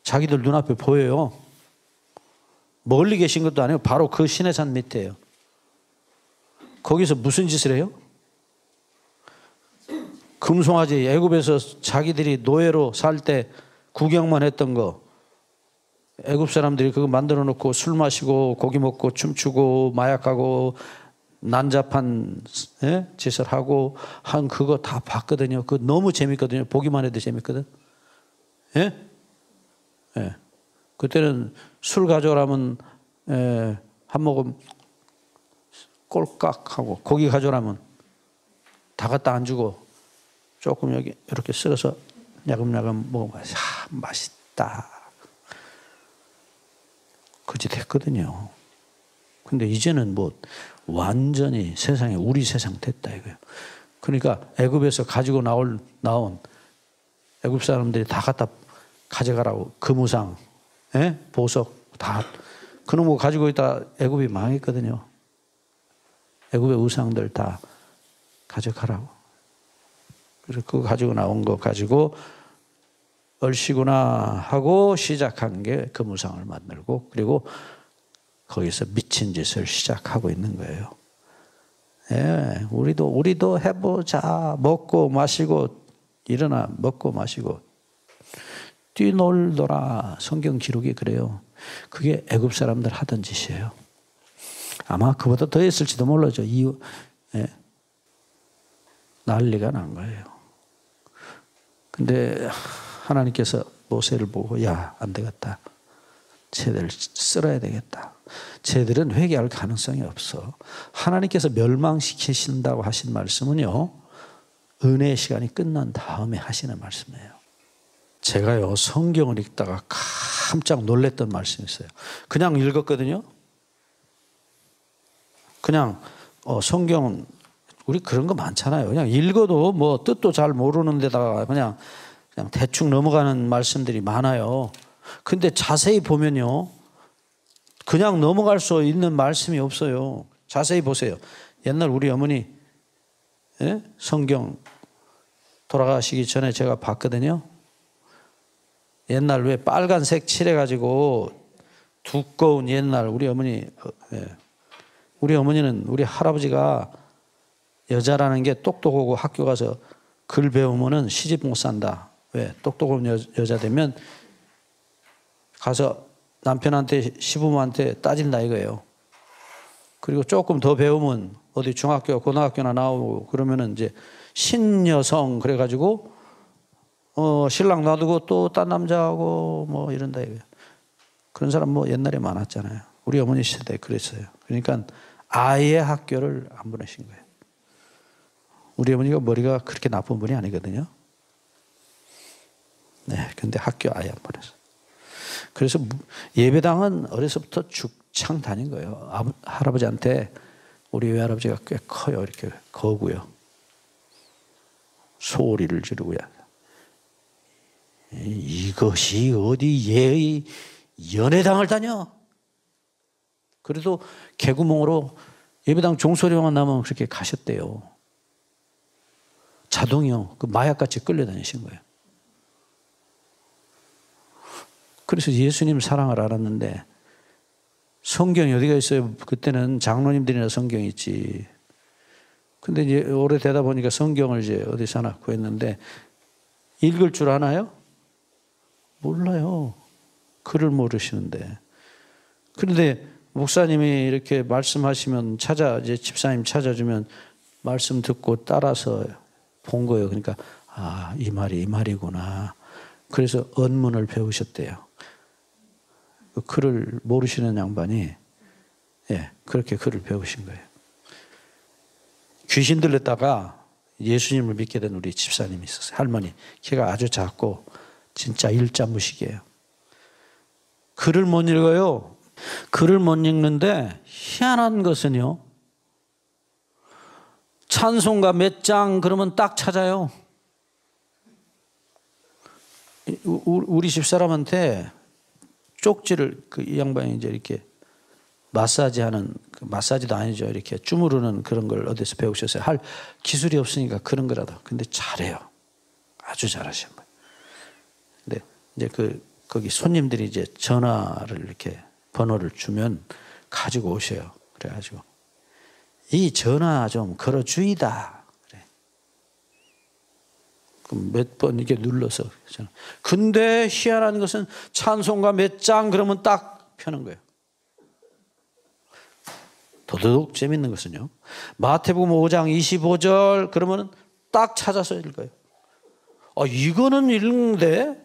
자기들 눈앞에 보여요. 멀리 계신 것도 아니고 바로 그 시내산 밑에요. 거기서 무슨 짓을 해요? 금송아지 애굽에서 자기들이 노예로 살 때 구경만 했던 거 애굽 사람들이 그거 만들어 놓고 술 마시고 고기 먹고 춤추고 마약하고 난잡한 짓을 하고 한 그거 다 봤거든요. 그 너무 재밌거든요. 보기만 해도 재밌거든. 예? 예. 그때는 술 가져오라면 한 모금 꼴깍 하고, 고기 가져오라면 다 갖다 안 주고 조금 여기 이렇게 썰어서 야금야금 먹으면 맛있다. 그지 됐거든요. 근데 이제는 뭐 완전히 세상에 우리 세상 됐다 이거예요. 그러니까 애굽에서 가지고 나온 애굽 사람들이 다 갖다 가져가라고. 금우상, 보석 다 그런 거 가지고 있다 애굽이 망했거든요. 애굽의 우상들 다 가져가라고. 그래서 그거 가지고 나온 거 가지고 얼씨구나 하고 시작한 게 금우상을 만들고, 그리고 거기서 미친 짓을 시작하고 있는 거예요. 예, 우리도 해보자. 먹고 마시고 일어나 먹고 마시고 뛰놀더라. 성경 기록이 그래요. 그게 애굽 사람들 하던 짓이에요. 아마 그보다 더 했을지도 몰라죠. 난리가 난 거예요. 근데 하나님께서 모세를 보고 야, 안 되겠다. 쟤들 쓸어야 되겠다. 쟤들은 회개할 가능성이 없어. 하나님께서 멸망시키신다고 하신 말씀은요, 은혜의 시간이 끝난 다음에 하시는 말씀이에요. 제가요, 성경을 읽다가 깜짝 놀랐던 말씀이 있어요. 그냥 읽었거든요. 그냥 성경은 우리 그런 거 많잖아요. 그냥 읽어도 뭐 뜻도 잘 모르는 데다가 그냥 대충 넘어가는 말씀들이 많아요. 근데 자세히 보면요, 그냥 넘어갈 수 있는 말씀이 없어요. 자세히 보세요. 옛날 우리 어머니 성경 돌아가시기 전에 제가 봤거든요. 옛날 왜 빨간색 칠해가지고 두꺼운 옛날 우리 어머니, 우리 어머니는 우리 할아버지가 여자라는 게 똑똑하고 학교 가서 글 배우면은 시집 못 산다. 왜? 똑똑한 여자 되면 가서 남편한테 시부모한테 따진다 이거예요. 그리고 조금 더 배우면 어디 중학교 고등학교나 나오고 그러면은 이제 신여성 그래가지고 신랑 놔두고 또 딴 남자하고 뭐 이런다 이거예요. 그런 사람 뭐 옛날에 많았잖아요. 우리 어머니 세대 그랬어요. 그러니까 아예 학교를 안 보내신 거예요. 우리 어머니가 머리가 그렇게 나쁜 분이 아니거든요. 네, 근데 학교 아예 안 보냈어요. 그래서 예배당은 어려서부터 죽창 다닌 거예요. 할아버지한테 우리 외할아버지가 꽤 커요. 이렇게 거고요. 소리를 지르고요. 이것이 어디 연회당을 다녀? 그래도 개구멍으로 예배당 종소리만 나면 그렇게 가셨대요. 자동이요. 그 마약같이 끌려다니신 거예요. 그래서 예수님 사랑을 알았는데 성경이 어디가 있어요? 그때는 장로님들이나 성경이 있지. 근데 이제 오래되다 보니까 성경을 이제 어디서 하나 구했는데 읽을 줄 아나요? 몰라요. 글을 모르시는데. 그런데 목사님이 이렇게 말씀하시면 이제 집사님 찾아주면 말씀 듣고 따라서 본 거예요. 그러니까 이 말이 이 말이구나. 그래서 언문을 배우셨대요. 그 글을 모르시는 양반이 그렇게 글을 배우신 거예요. 귀신 들렸다가 예수님을 믿게 된 우리 집사님이 있었어요. 할머니. 키가 아주 작고 진짜 일자무식이에요. 글을 못 읽어요. 글을 못 읽는데 희한한 것은요, 찬송가 몇 장 그러면 딱 찾아요. 우리 집사람한테 쪽지를 이 양반이 이제 이렇게 마사지하는, 마사지도 아니죠. 이렇게 주무르는 그런 걸 어디서 배우셨어요? 할 기술이 없으니까 그런 거라도. 근데 잘해요. 아주 잘하시는 거예요. 근데 이제 거기 손님들이 이제 전화를 이렇게 번호를 주면 가지고 오셔요. 그래가지고 이 전화 좀 걸어주이다. 몇 번 이렇게 눌러서. 근데 희한한 것은 찬송가 몇 장 그러면 딱 펴는 거예요. 더더욱 재밌는 것은요. 마태복음 5장 25절 그러면 딱 찾아서 읽어요. 이거는 읽는데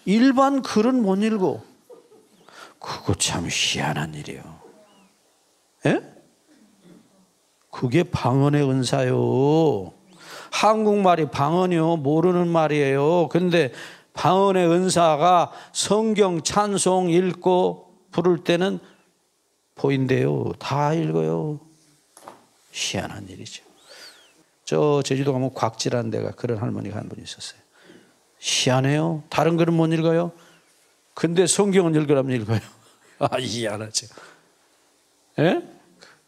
일반 글은 못 읽어. 그거 참 희한한 일이에요. 예? 그게 방언의 은사요. 한국말이 방언이요. 모르는 말이에요. 근데 방언의 은사가 성경 찬송 읽고 부를 때는 보인대요. 다 읽어요. 희한한 일이죠. 저 제주도 가면 곽지라는 데가 그런 할머니가 한 분 있었어요. 희한해요. 다른 글은 못 읽어요. 근데 성경은 읽으라면 읽어요. 희한하죠. 예?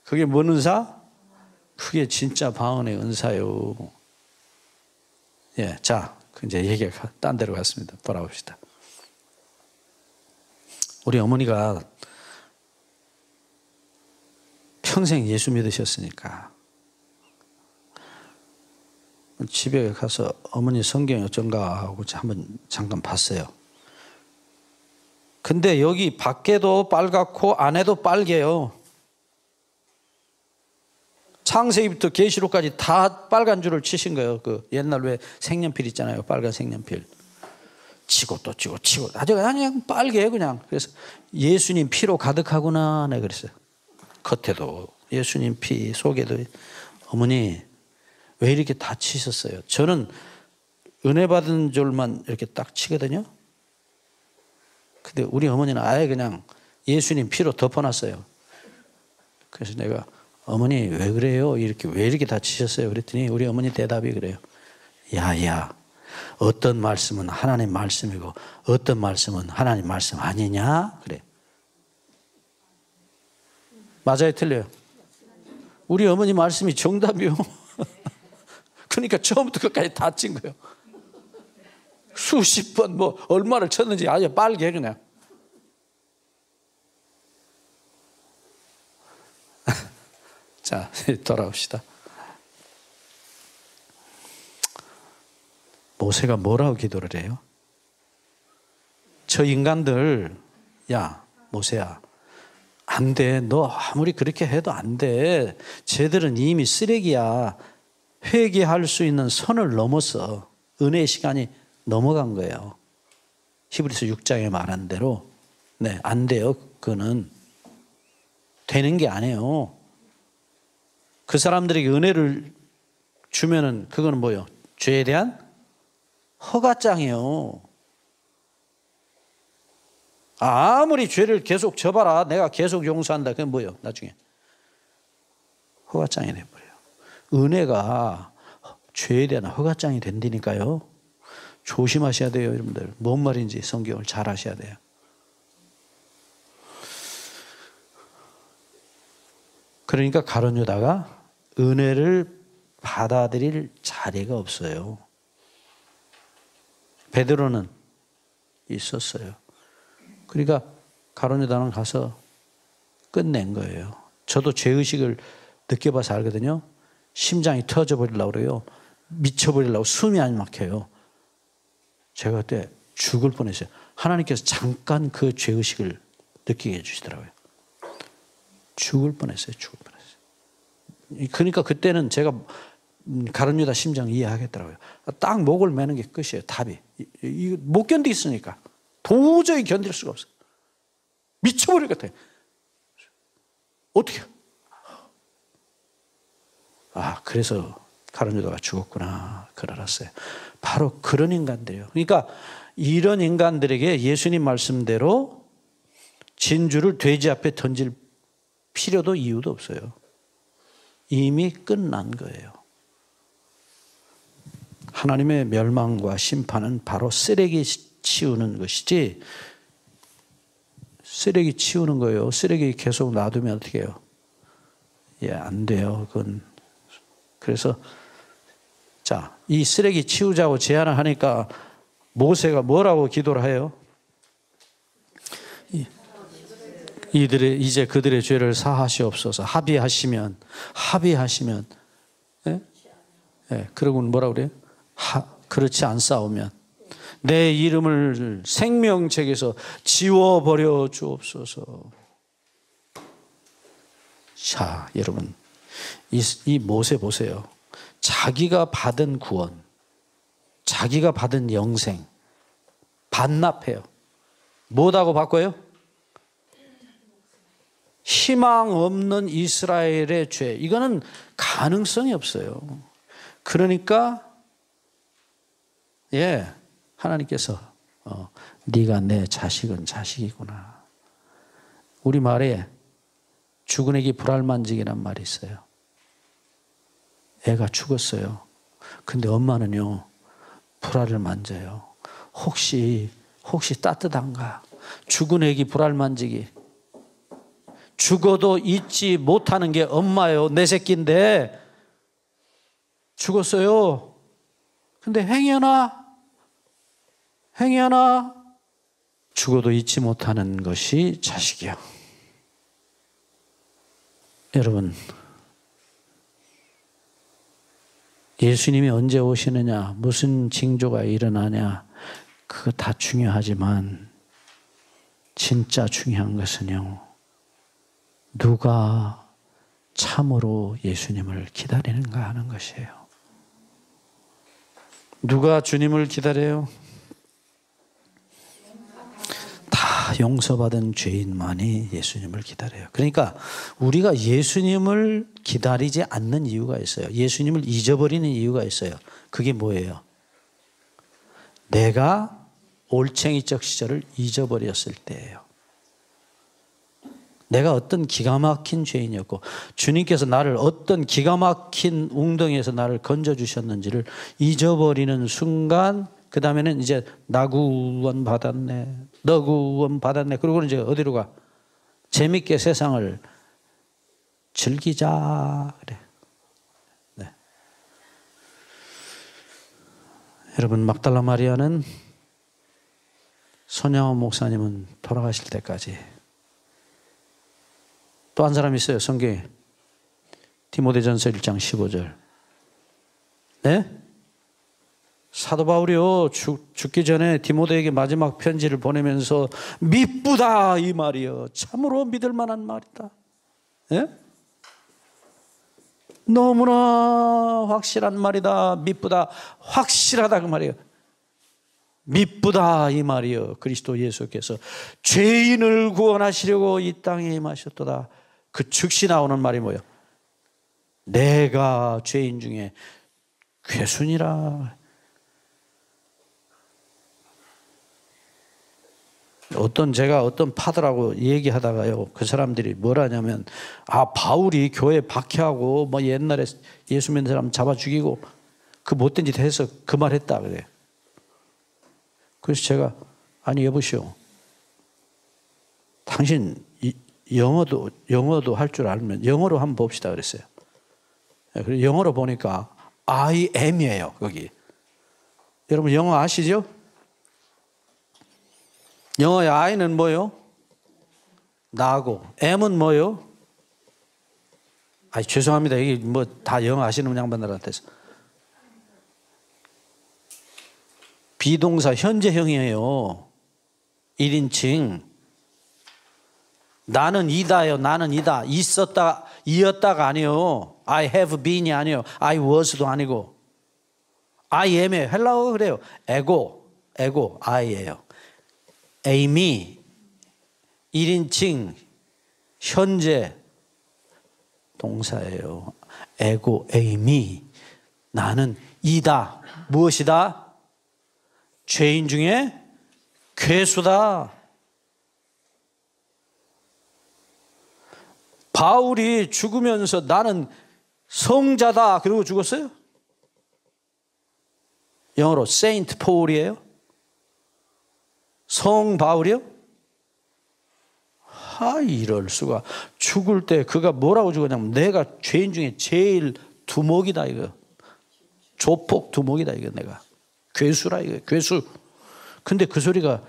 그게 뭔 은사? 그게 진짜 방언의 은사요. 예, 자, 이제 얘기가 딴 데로 갔습니다. 돌아봅시다. 우리 어머니가 평생 예수 믿으셨으니까 집에 가서 어머니 성경이 어쩐가 하고 한번 잠깐 봤어요. 근데 여기 밖에도 빨갛고 안에도 빨개요. 창세기부터 계시록까지 다 빨간 줄을 치신 거예요. 그 옛날 왜 색연필 있잖아요. 빨간 색연필. 치고 또 치고 아주 그냥 빨개요 그냥. 그래서 예수님 피로 가득하구나 내가 그랬어요. 겉에도 예수님 피, 속에도. 어머니 왜 이렇게 다 치셨어요? 저는 은혜 받은 줄만 이렇게 딱 치거든요. 근데 우리 어머니는 아예 그냥 예수님 피로 덮어놨어요. 그래서 내가 어머니 왜 그래요? 왜 이렇게 다 치셨어요? 그랬더니 우리 어머니 대답이 그래요. 야야, 어떤 말씀은 하나님 말씀이고 어떤 말씀은 하나님 말씀 아니냐? 그래. 맞아요, 틀려요? 우리 어머니 말씀이 정답이요. 그러니까 처음부터 끝까지 다 친 거예요. 수십 번 얼마를 쳤는지 아주 빨개 그냥. 자, 돌아옵시다. 모세가 뭐라고 기도를 해요? 저 인간들, 야, 모세야, 안 돼. 너 아무리 그렇게 해도 안 돼. 쟤들은 이미 쓰레기야. 회개할 수 있는 선을 넘어서 은혜의 시간이 넘어간 거예요. 히브리서 6장에 말한 대로. 네, 안 돼요. 그거는. 되는 게 아니에요. 그 사람들에게 은혜를 주면은 그거는 뭐예요? 죄에 대한 허가장이에요. 아무리 죄를 계속 져봐라. 내가 계속 용서한다. 그건 뭐예요? 나중에 허가장이 돼버려요. 은혜가 죄에 대한 허가장이 된다니까요. 조심하셔야 돼요, 여러분들. 뭔 말인지 성경을 잘 아셔야 돼요. 그러니까 가룟 유다가 은혜를 받아들일 자리가 없어요. 베드로는 있었어요. 그러니까 가룟 유다는 가서 끝낸 거예요. 저도 죄의식을 느껴봐서 알거든요. 심장이 터져버리려고 그래요. 미쳐버리려고 숨이 안 막혀요. 제가 그때 죽을 뻔했어요. 하나님께서 잠깐 그 죄의식을 느끼게 해주시더라고요. 죽을 뻔했어요. 그러니까 그때는 제가 가룟 유다 심정 이해하겠더라고요. 딱 목을 매는 게 끝이에요. 답이. 이거 못 견디겠으니까. 도저히 견딜 수가 없어요. 미쳐버릴 것 같아요. 어떻게? 그래서 가룟 유다가 죽었구나. 그걸 알았어요. 바로 그런 인간들이에요. 그러니까 이런 인간들에게 예수님 말씀대로 진주를 돼지 앞에 던질 필요도 이유도 없어요. 이미 끝난 거예요. 하나님의 멸망과 심판은 바로 쓰레기 치우는 것이지, 쓰레기 치우는 거예요. 쓰레기 계속 놔두면 어떻게 해요? 안 돼요. 그건. 그래서 자, 이 쓰레기 치우자고 제안을 하니까 모세가 뭐라고 기도를 해요? 이제 그들의 죄를 사하시옵소서. 합의하시면. 예, 그러고는 뭐라고 그래요? 그렇지 않사오면 내 이름을 생명책에서 지워버려 주옵소서. 자, 여러분, 이 모세 보세요. 자기가 받은 구원, 자기가 받은 영생 반납해요. 뭐라고 바꿔요? 희망 없는 이스라엘의 죄. 이거는 가능성이 없어요. 그러니까 하나님께서 네가 내 자식은 자식이구나. 우리 말에 죽은 애기 불알만지기란 말이 있어요. 애가 죽었어요. 근데 엄마는요, 불알을 만져요. 혹시 따뜻한가? 죽은 애기 불알만지기. 죽어도 잊지 못하는 게 엄마예요. 내 새끼인데 죽었어요. 근데 행여나 죽어도 잊지 못하는 것이 자식이야. 여러분, 예수님이 언제 오시느냐, 무슨 징조가 일어나냐, 그거 다 중요하지만 진짜 중요한 것은요, 누가 참으로 예수님을 기다리는가 하는 것이에요. 누가 주님을 기다려요? 다 용서받은 죄인만이 예수님을 기다려요. 그러니까 우리가 예수님을 기다리지 않는 이유가 있어요. 예수님을 잊어버리는 이유가 있어요. 그게 뭐예요? 내가 올챙이적 시절을 잊어버렸을 때예요. 내가 어떤 기가 막힌 죄인이었고 주님께서 나를 어떤 기가 막힌 웅덩이에서 나를 건져주셨는지를 잊어버리는 순간, 그 다음에는 이제 나 구원 받았네, 너 구원 받았네, 그리고 이제 어디로 가? 재밌게 세상을 즐기자 그래. 네. 여러분, 막달라 마리아는 손양원 목사님은 돌아가실 때까지, 또 한 사람 있어요. 성경에 디모데전서 1장 15절. 네? 사도 바울이요, 죽기 전에 디모데에게 마지막 편지를 보내면서 미쁘다 이 말이요, 참으로 믿을 만한 말이다. 네? 너무나 확실한 말이다. 미쁘다, 확실하다 그 말이에요. 미쁘다 이 말이요, 그리스도 예수께서 죄인을 구원하시려고 이 땅에 임하셨도다. 그 즉시 나오는 말이 뭐예요? 내가 죄인 중에 괴순이라. 제가 어떤 파들하고 얘기하다가요, 그 사람들이 뭘 하냐면, 바울이 교회 박해하고 뭐 옛날에 예수 믿는 사람 잡아 죽이고 그 못된 짓 해서 그 말 했다 그래. 그래서 제가, 아니 여보시오, 당신 영어도 할 줄 알면 영어로 한번 봅시다 그랬어요. 그래서 영어로 보니까 I am이에요 거기. 여러분 영어 아시죠? 영어의 I는 뭐요? 나고, M은 뭐요? 죄송합니다. 이게 뭐 다 영어 아시는 양반들한테서. 비동사 현재형이에요. 1인칭. 나는 이다요. 나는 이다. 있었다, 이었다가 아니요. I have been이 아니요. I was도 아니고. I am이에요. 헬라어가 그래요. 에고, I예요. Am이 1인칭 현재 동사예요. 에고, Am이 나는 이다. 무엇이다? 죄인 중에 괴수다. 바울이 죽으면서 나는 성자다 그러고 죽었어요? 영어로 세인트 폴이에요? 성 바울이요? 이럴 수가. 죽을 때 그가 뭐라고 죽었냐면, 내가 죄인 중에 제일 두목이다 이거. 조폭 두목이다 이거. 내가 괴수라 이거. 괴수. 근데 그 소리가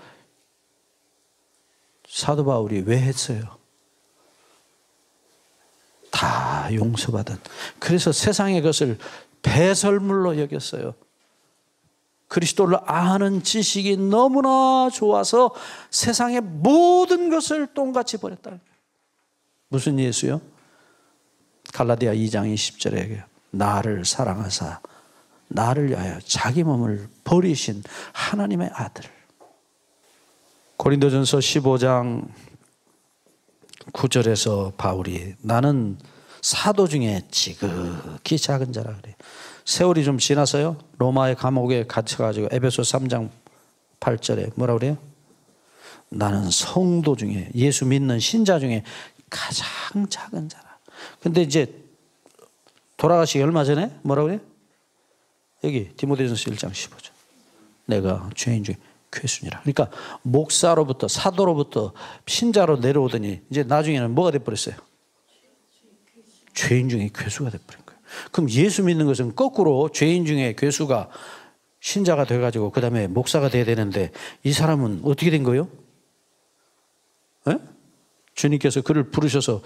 사도 바울이 왜 했어요? 다 용서받은. 그래서 세상의 것을 배설물로 여겼어요. 그리스도를 아는 지식이 너무나 좋아서 세상의 모든 것을 똥같이 버렸다. 무슨 예수요? 갈라디아 2장 20절에 나를 사랑하사 나를 위하여 자기 몸을 버리신 하나님의 아들. 고린도전서 15장 9절에서 바울이 나는 사도 중에 지극히 작은 자라 그래요. 세월이 좀 지나서요. 로마의 감옥에 갇혀가지고 에베소 3장 8절에 뭐라 그래요? 나는 성도 중에 예수 믿는 신자 중에 가장 작은 자라. 근데 이제 돌아가시기 얼마 전에 뭐라 그래요? 여기 디모데전서 1장 15절. 내가 죄인 중에 괴순이라. 그러니까 목사로부터 사도로부터 신자로 내려오더니 이제 나중에는 뭐가 돼버렸어요? 죄인 중에 괴수가 돼버린 거예요. 그럼 예수 믿는 것은 거꾸로 죄인 중에 괴수가 신자가 돼가지고 그 다음에 목사가 돼야 되는데 이 사람은 어떻게 된 거예요? 에? 주님께서 그를 부르셔서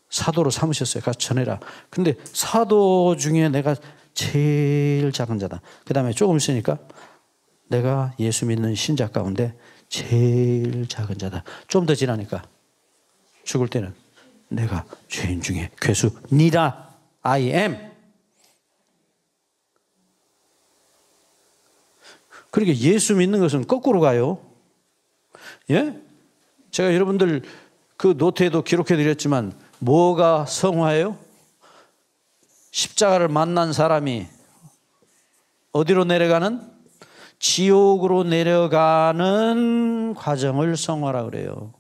사도로 삼으셨어요. 가서 전해라. 근데 사도 중에 내가 제일 작은 자다. 그 다음에 조금 있으니까 내가 예수 믿는 신자 가운데 제일 작은 자다. 좀 더 지나니까 죽을 때는 내가 죄인 중에 괴수니라. I am. 그러니까 예수 믿는 것은 거꾸로 가요. 예? 제가 여러분들 그 노트에도 기록해 드렸지만 뭐가 성화예요? 십자가를 만난 사람이 어디로 내려가는? 지옥으로 내려가는 과정을 성화라 그래요.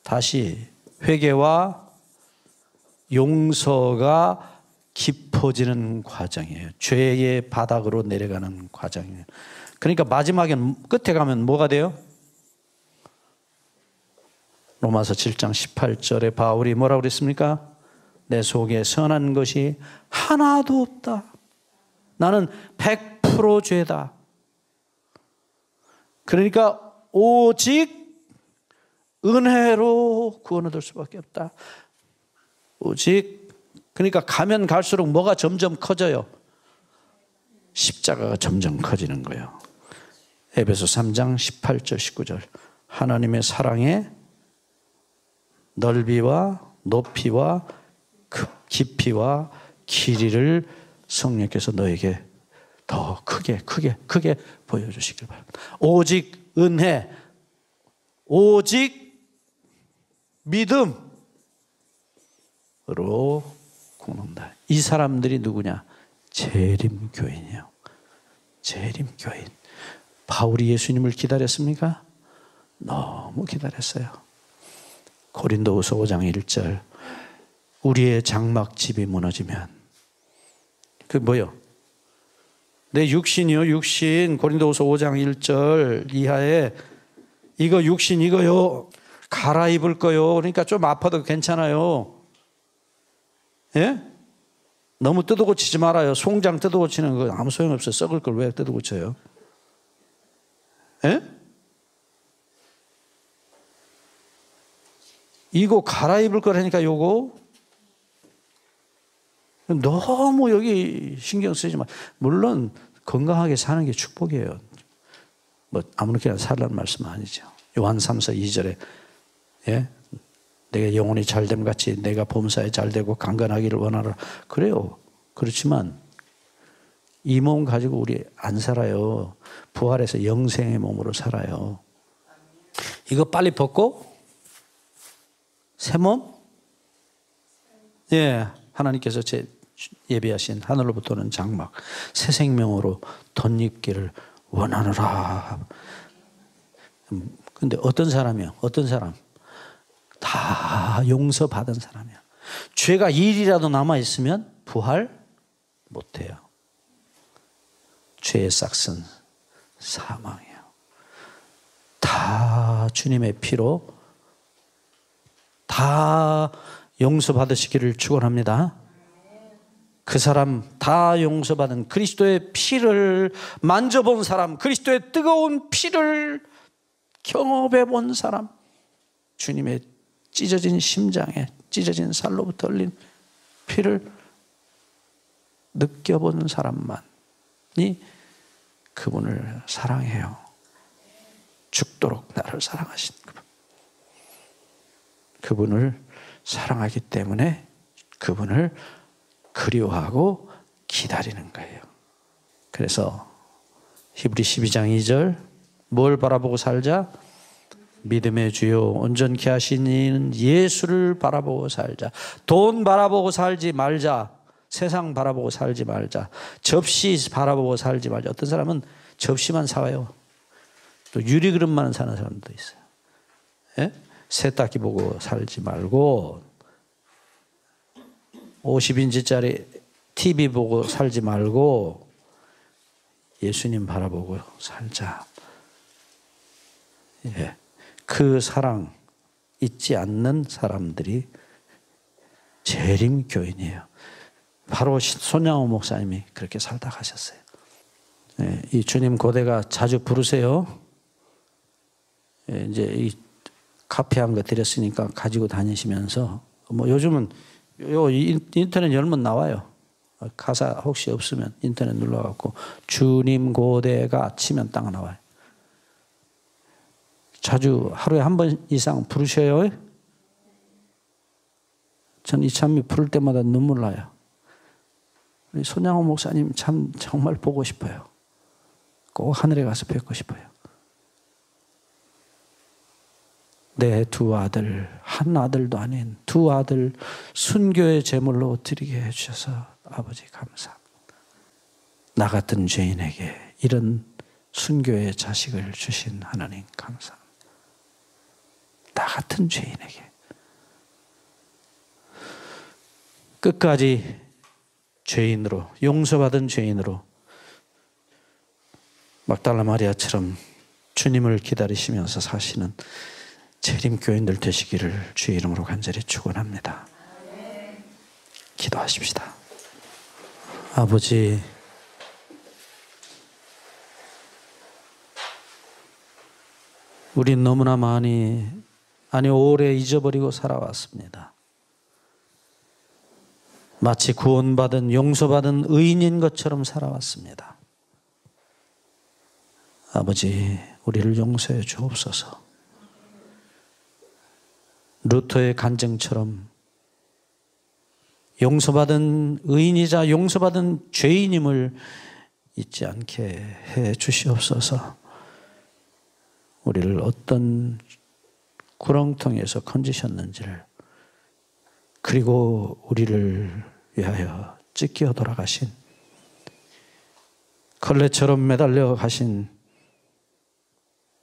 다시 회개와 용서가 깊어지는 과정이에요. 죄의 바닥으로 내려가는 과정이에요. 그러니까 마지막엔 끝에 가면 뭐가 돼요? 로마서 7장 18절에 바울이 뭐라고 그랬습니까? 내 속에 선한 것이 하나도 없다. 나는 100% 죄다. 그러니까 오직 은혜로 구원 얻을 수밖에 없다. 오직 그러니까 가면 갈수록 뭐가 점점 커져요? 십자가가 점점 커지는 거예요. 에베소 3장 18절 19절 하나님의 사랑의 넓이와 높이와 깊이와 길이를 성령께서 너에게 더 크게 보여주시길 바랍니다. 오직 은혜, 오직 믿음으로 구원한다. 이 사람들이 누구냐? 재림교인이에요. 재림교인. 바울이 예수님을 기다렸습니까? 너무 기다렸어요. 고린도후서 5장 1절 우리의 장막집이 무너지면 그 뭐요? 내 육신이요, 육신. 고린도후서 5장 1절 이하에 이거 육신 이거요. 갈아입을 거요. 그러니까 좀 아파도 괜찮아요. 예? 너무 뜯어고치지 말아요. 송장 뜯어고치는 거 아무 소용없어요. 썩을 걸 왜 뜯어고쳐요? 예? 이거 갈아입을 거라니까 요거. 너무 여기 신경 쓰지 마. 물론 건강하게 사는 게 축복이에요. 뭐 아무렇게나 살라는 말씀은 아니죠. 요한 3서 2절에 예? 내가 영혼이 잘됨 같이 내가 범사에 잘되고 강건하기를 원하라. 그래요. 그렇지만 이 몸 가지고 우리 안 살아요. 부활해서 영생의 몸으로 살아요. 이거 빨리 벗고 새 몸? 예, 하나님께서 예비하신 하늘로부터는 장막 새 생명으로 덧입기를 원하노라. 근데 어떤 사람이요? 어떤 사람? 다 용서받은 사람이야. 죄가 일이라도 남아있으면 부활 못해요. 죄의 싹은 사망이에요. 다 주님의 피로 다 용서받으시기를 축원합니다. 그 사람 다 용서받은 그리스도의 피를 만져본 사람, 그리스도의 뜨거운 피를 경험해 본 사람, 주님의 찢어진 심장에 찢어진 살로부터 흘린 피를 느껴본 사람만이 그분을 사랑해요. 죽도록 나를 사랑하신 그분을 사랑하기 때문에 그분을 그리워하고 기다리는 거예요. 그래서 히브리 12장 2절 뭘 바라보고 살자? 믿음의 주요 온전케 하신 이는 예수를 바라보고 살자. 돈 바라보고 살지 말자. 세상 바라보고 살지 말자. 접시 바라보고 살지 말자. 어떤 사람은 접시만 사와요. 또 유리그릇만 사는 사람도 있어요. 예? 세탁기 보고 살지 말고 50인치짜리 TV 보고 살지 말고 예수님 바라보고 살자. 예. 그 사랑 잊지 않는 사람들이 재림교인이에요. 바로 손양호 목사님이 그렇게 살다 가셨어요. 예. 이 주님 고대가 자주 부르세요. 예. 이제 이 카페 한 거 드렸으니까 가지고 다니시면서 뭐 요즘은 요 인터넷 열면 나와요. 가사 혹시 없으면 인터넷 눌러갖고 주님 고대가 치면 딱 나와요. 자주 하루에 한 번 이상 부르셔요. 전 이참에 부를 때마다 눈물 나요. 우리 손양호 목사님 참 정말 보고 싶어요. 꼭 하늘에 가서 뵙고 싶어요. 내 두 아들, 한 아들도 아닌 두 아들 순교의 제물로 드리게 해주셔서 아버지 감사합니다. 나 같은 죄인에게 이런 순교의 자식을 주신 하나님 감사합니다. 나 같은 죄인에게 끝까지 죄인으로 용서받은 죄인으로 막달라 마리아처럼 주님을 기다리시면서 사시는 재림교인들 되시기를 주의 이름으로 간절히 축원합니다. 기도하십시다. 아버지, 우린 너무나 많이 오래 잊어버리고 살아왔습니다. 마치 구원받은 용서받은 의인인 것처럼 살아왔습니다. 아버지, 우리를 용서해 주옵소서. 루터의 간증처럼 용서받은 의인이자 용서받은 죄인임을 잊지 않게 해 주시옵소서. 우리를 어떤 구렁텅이에서 건지셨는지를, 그리고 우리를 위하여 찢겨 돌아가신, 걸레처럼 매달려 가신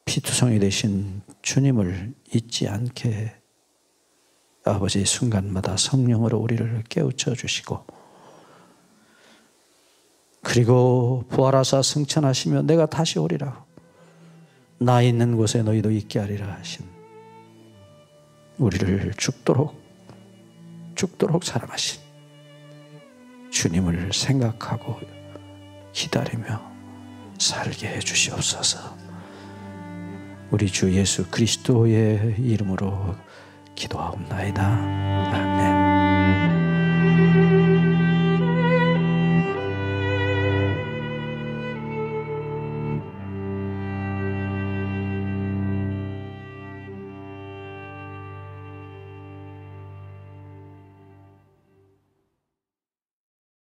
피투성이 되신 주님을 잊지 않게 아버지 순간마다 성령으로 우리를 깨우쳐 주시고, 그리고 부활하사 승천하시며 내가 다시 오리라고 나 있는 곳에 너희도 있게 하리라 하신 우리를 죽도록 사랑하신 주님을 생각하고 기다리며 살게 해 주시옵소서. 우리 주 예수 그리스도의 이름으로 기도하옵나이다. 아멘.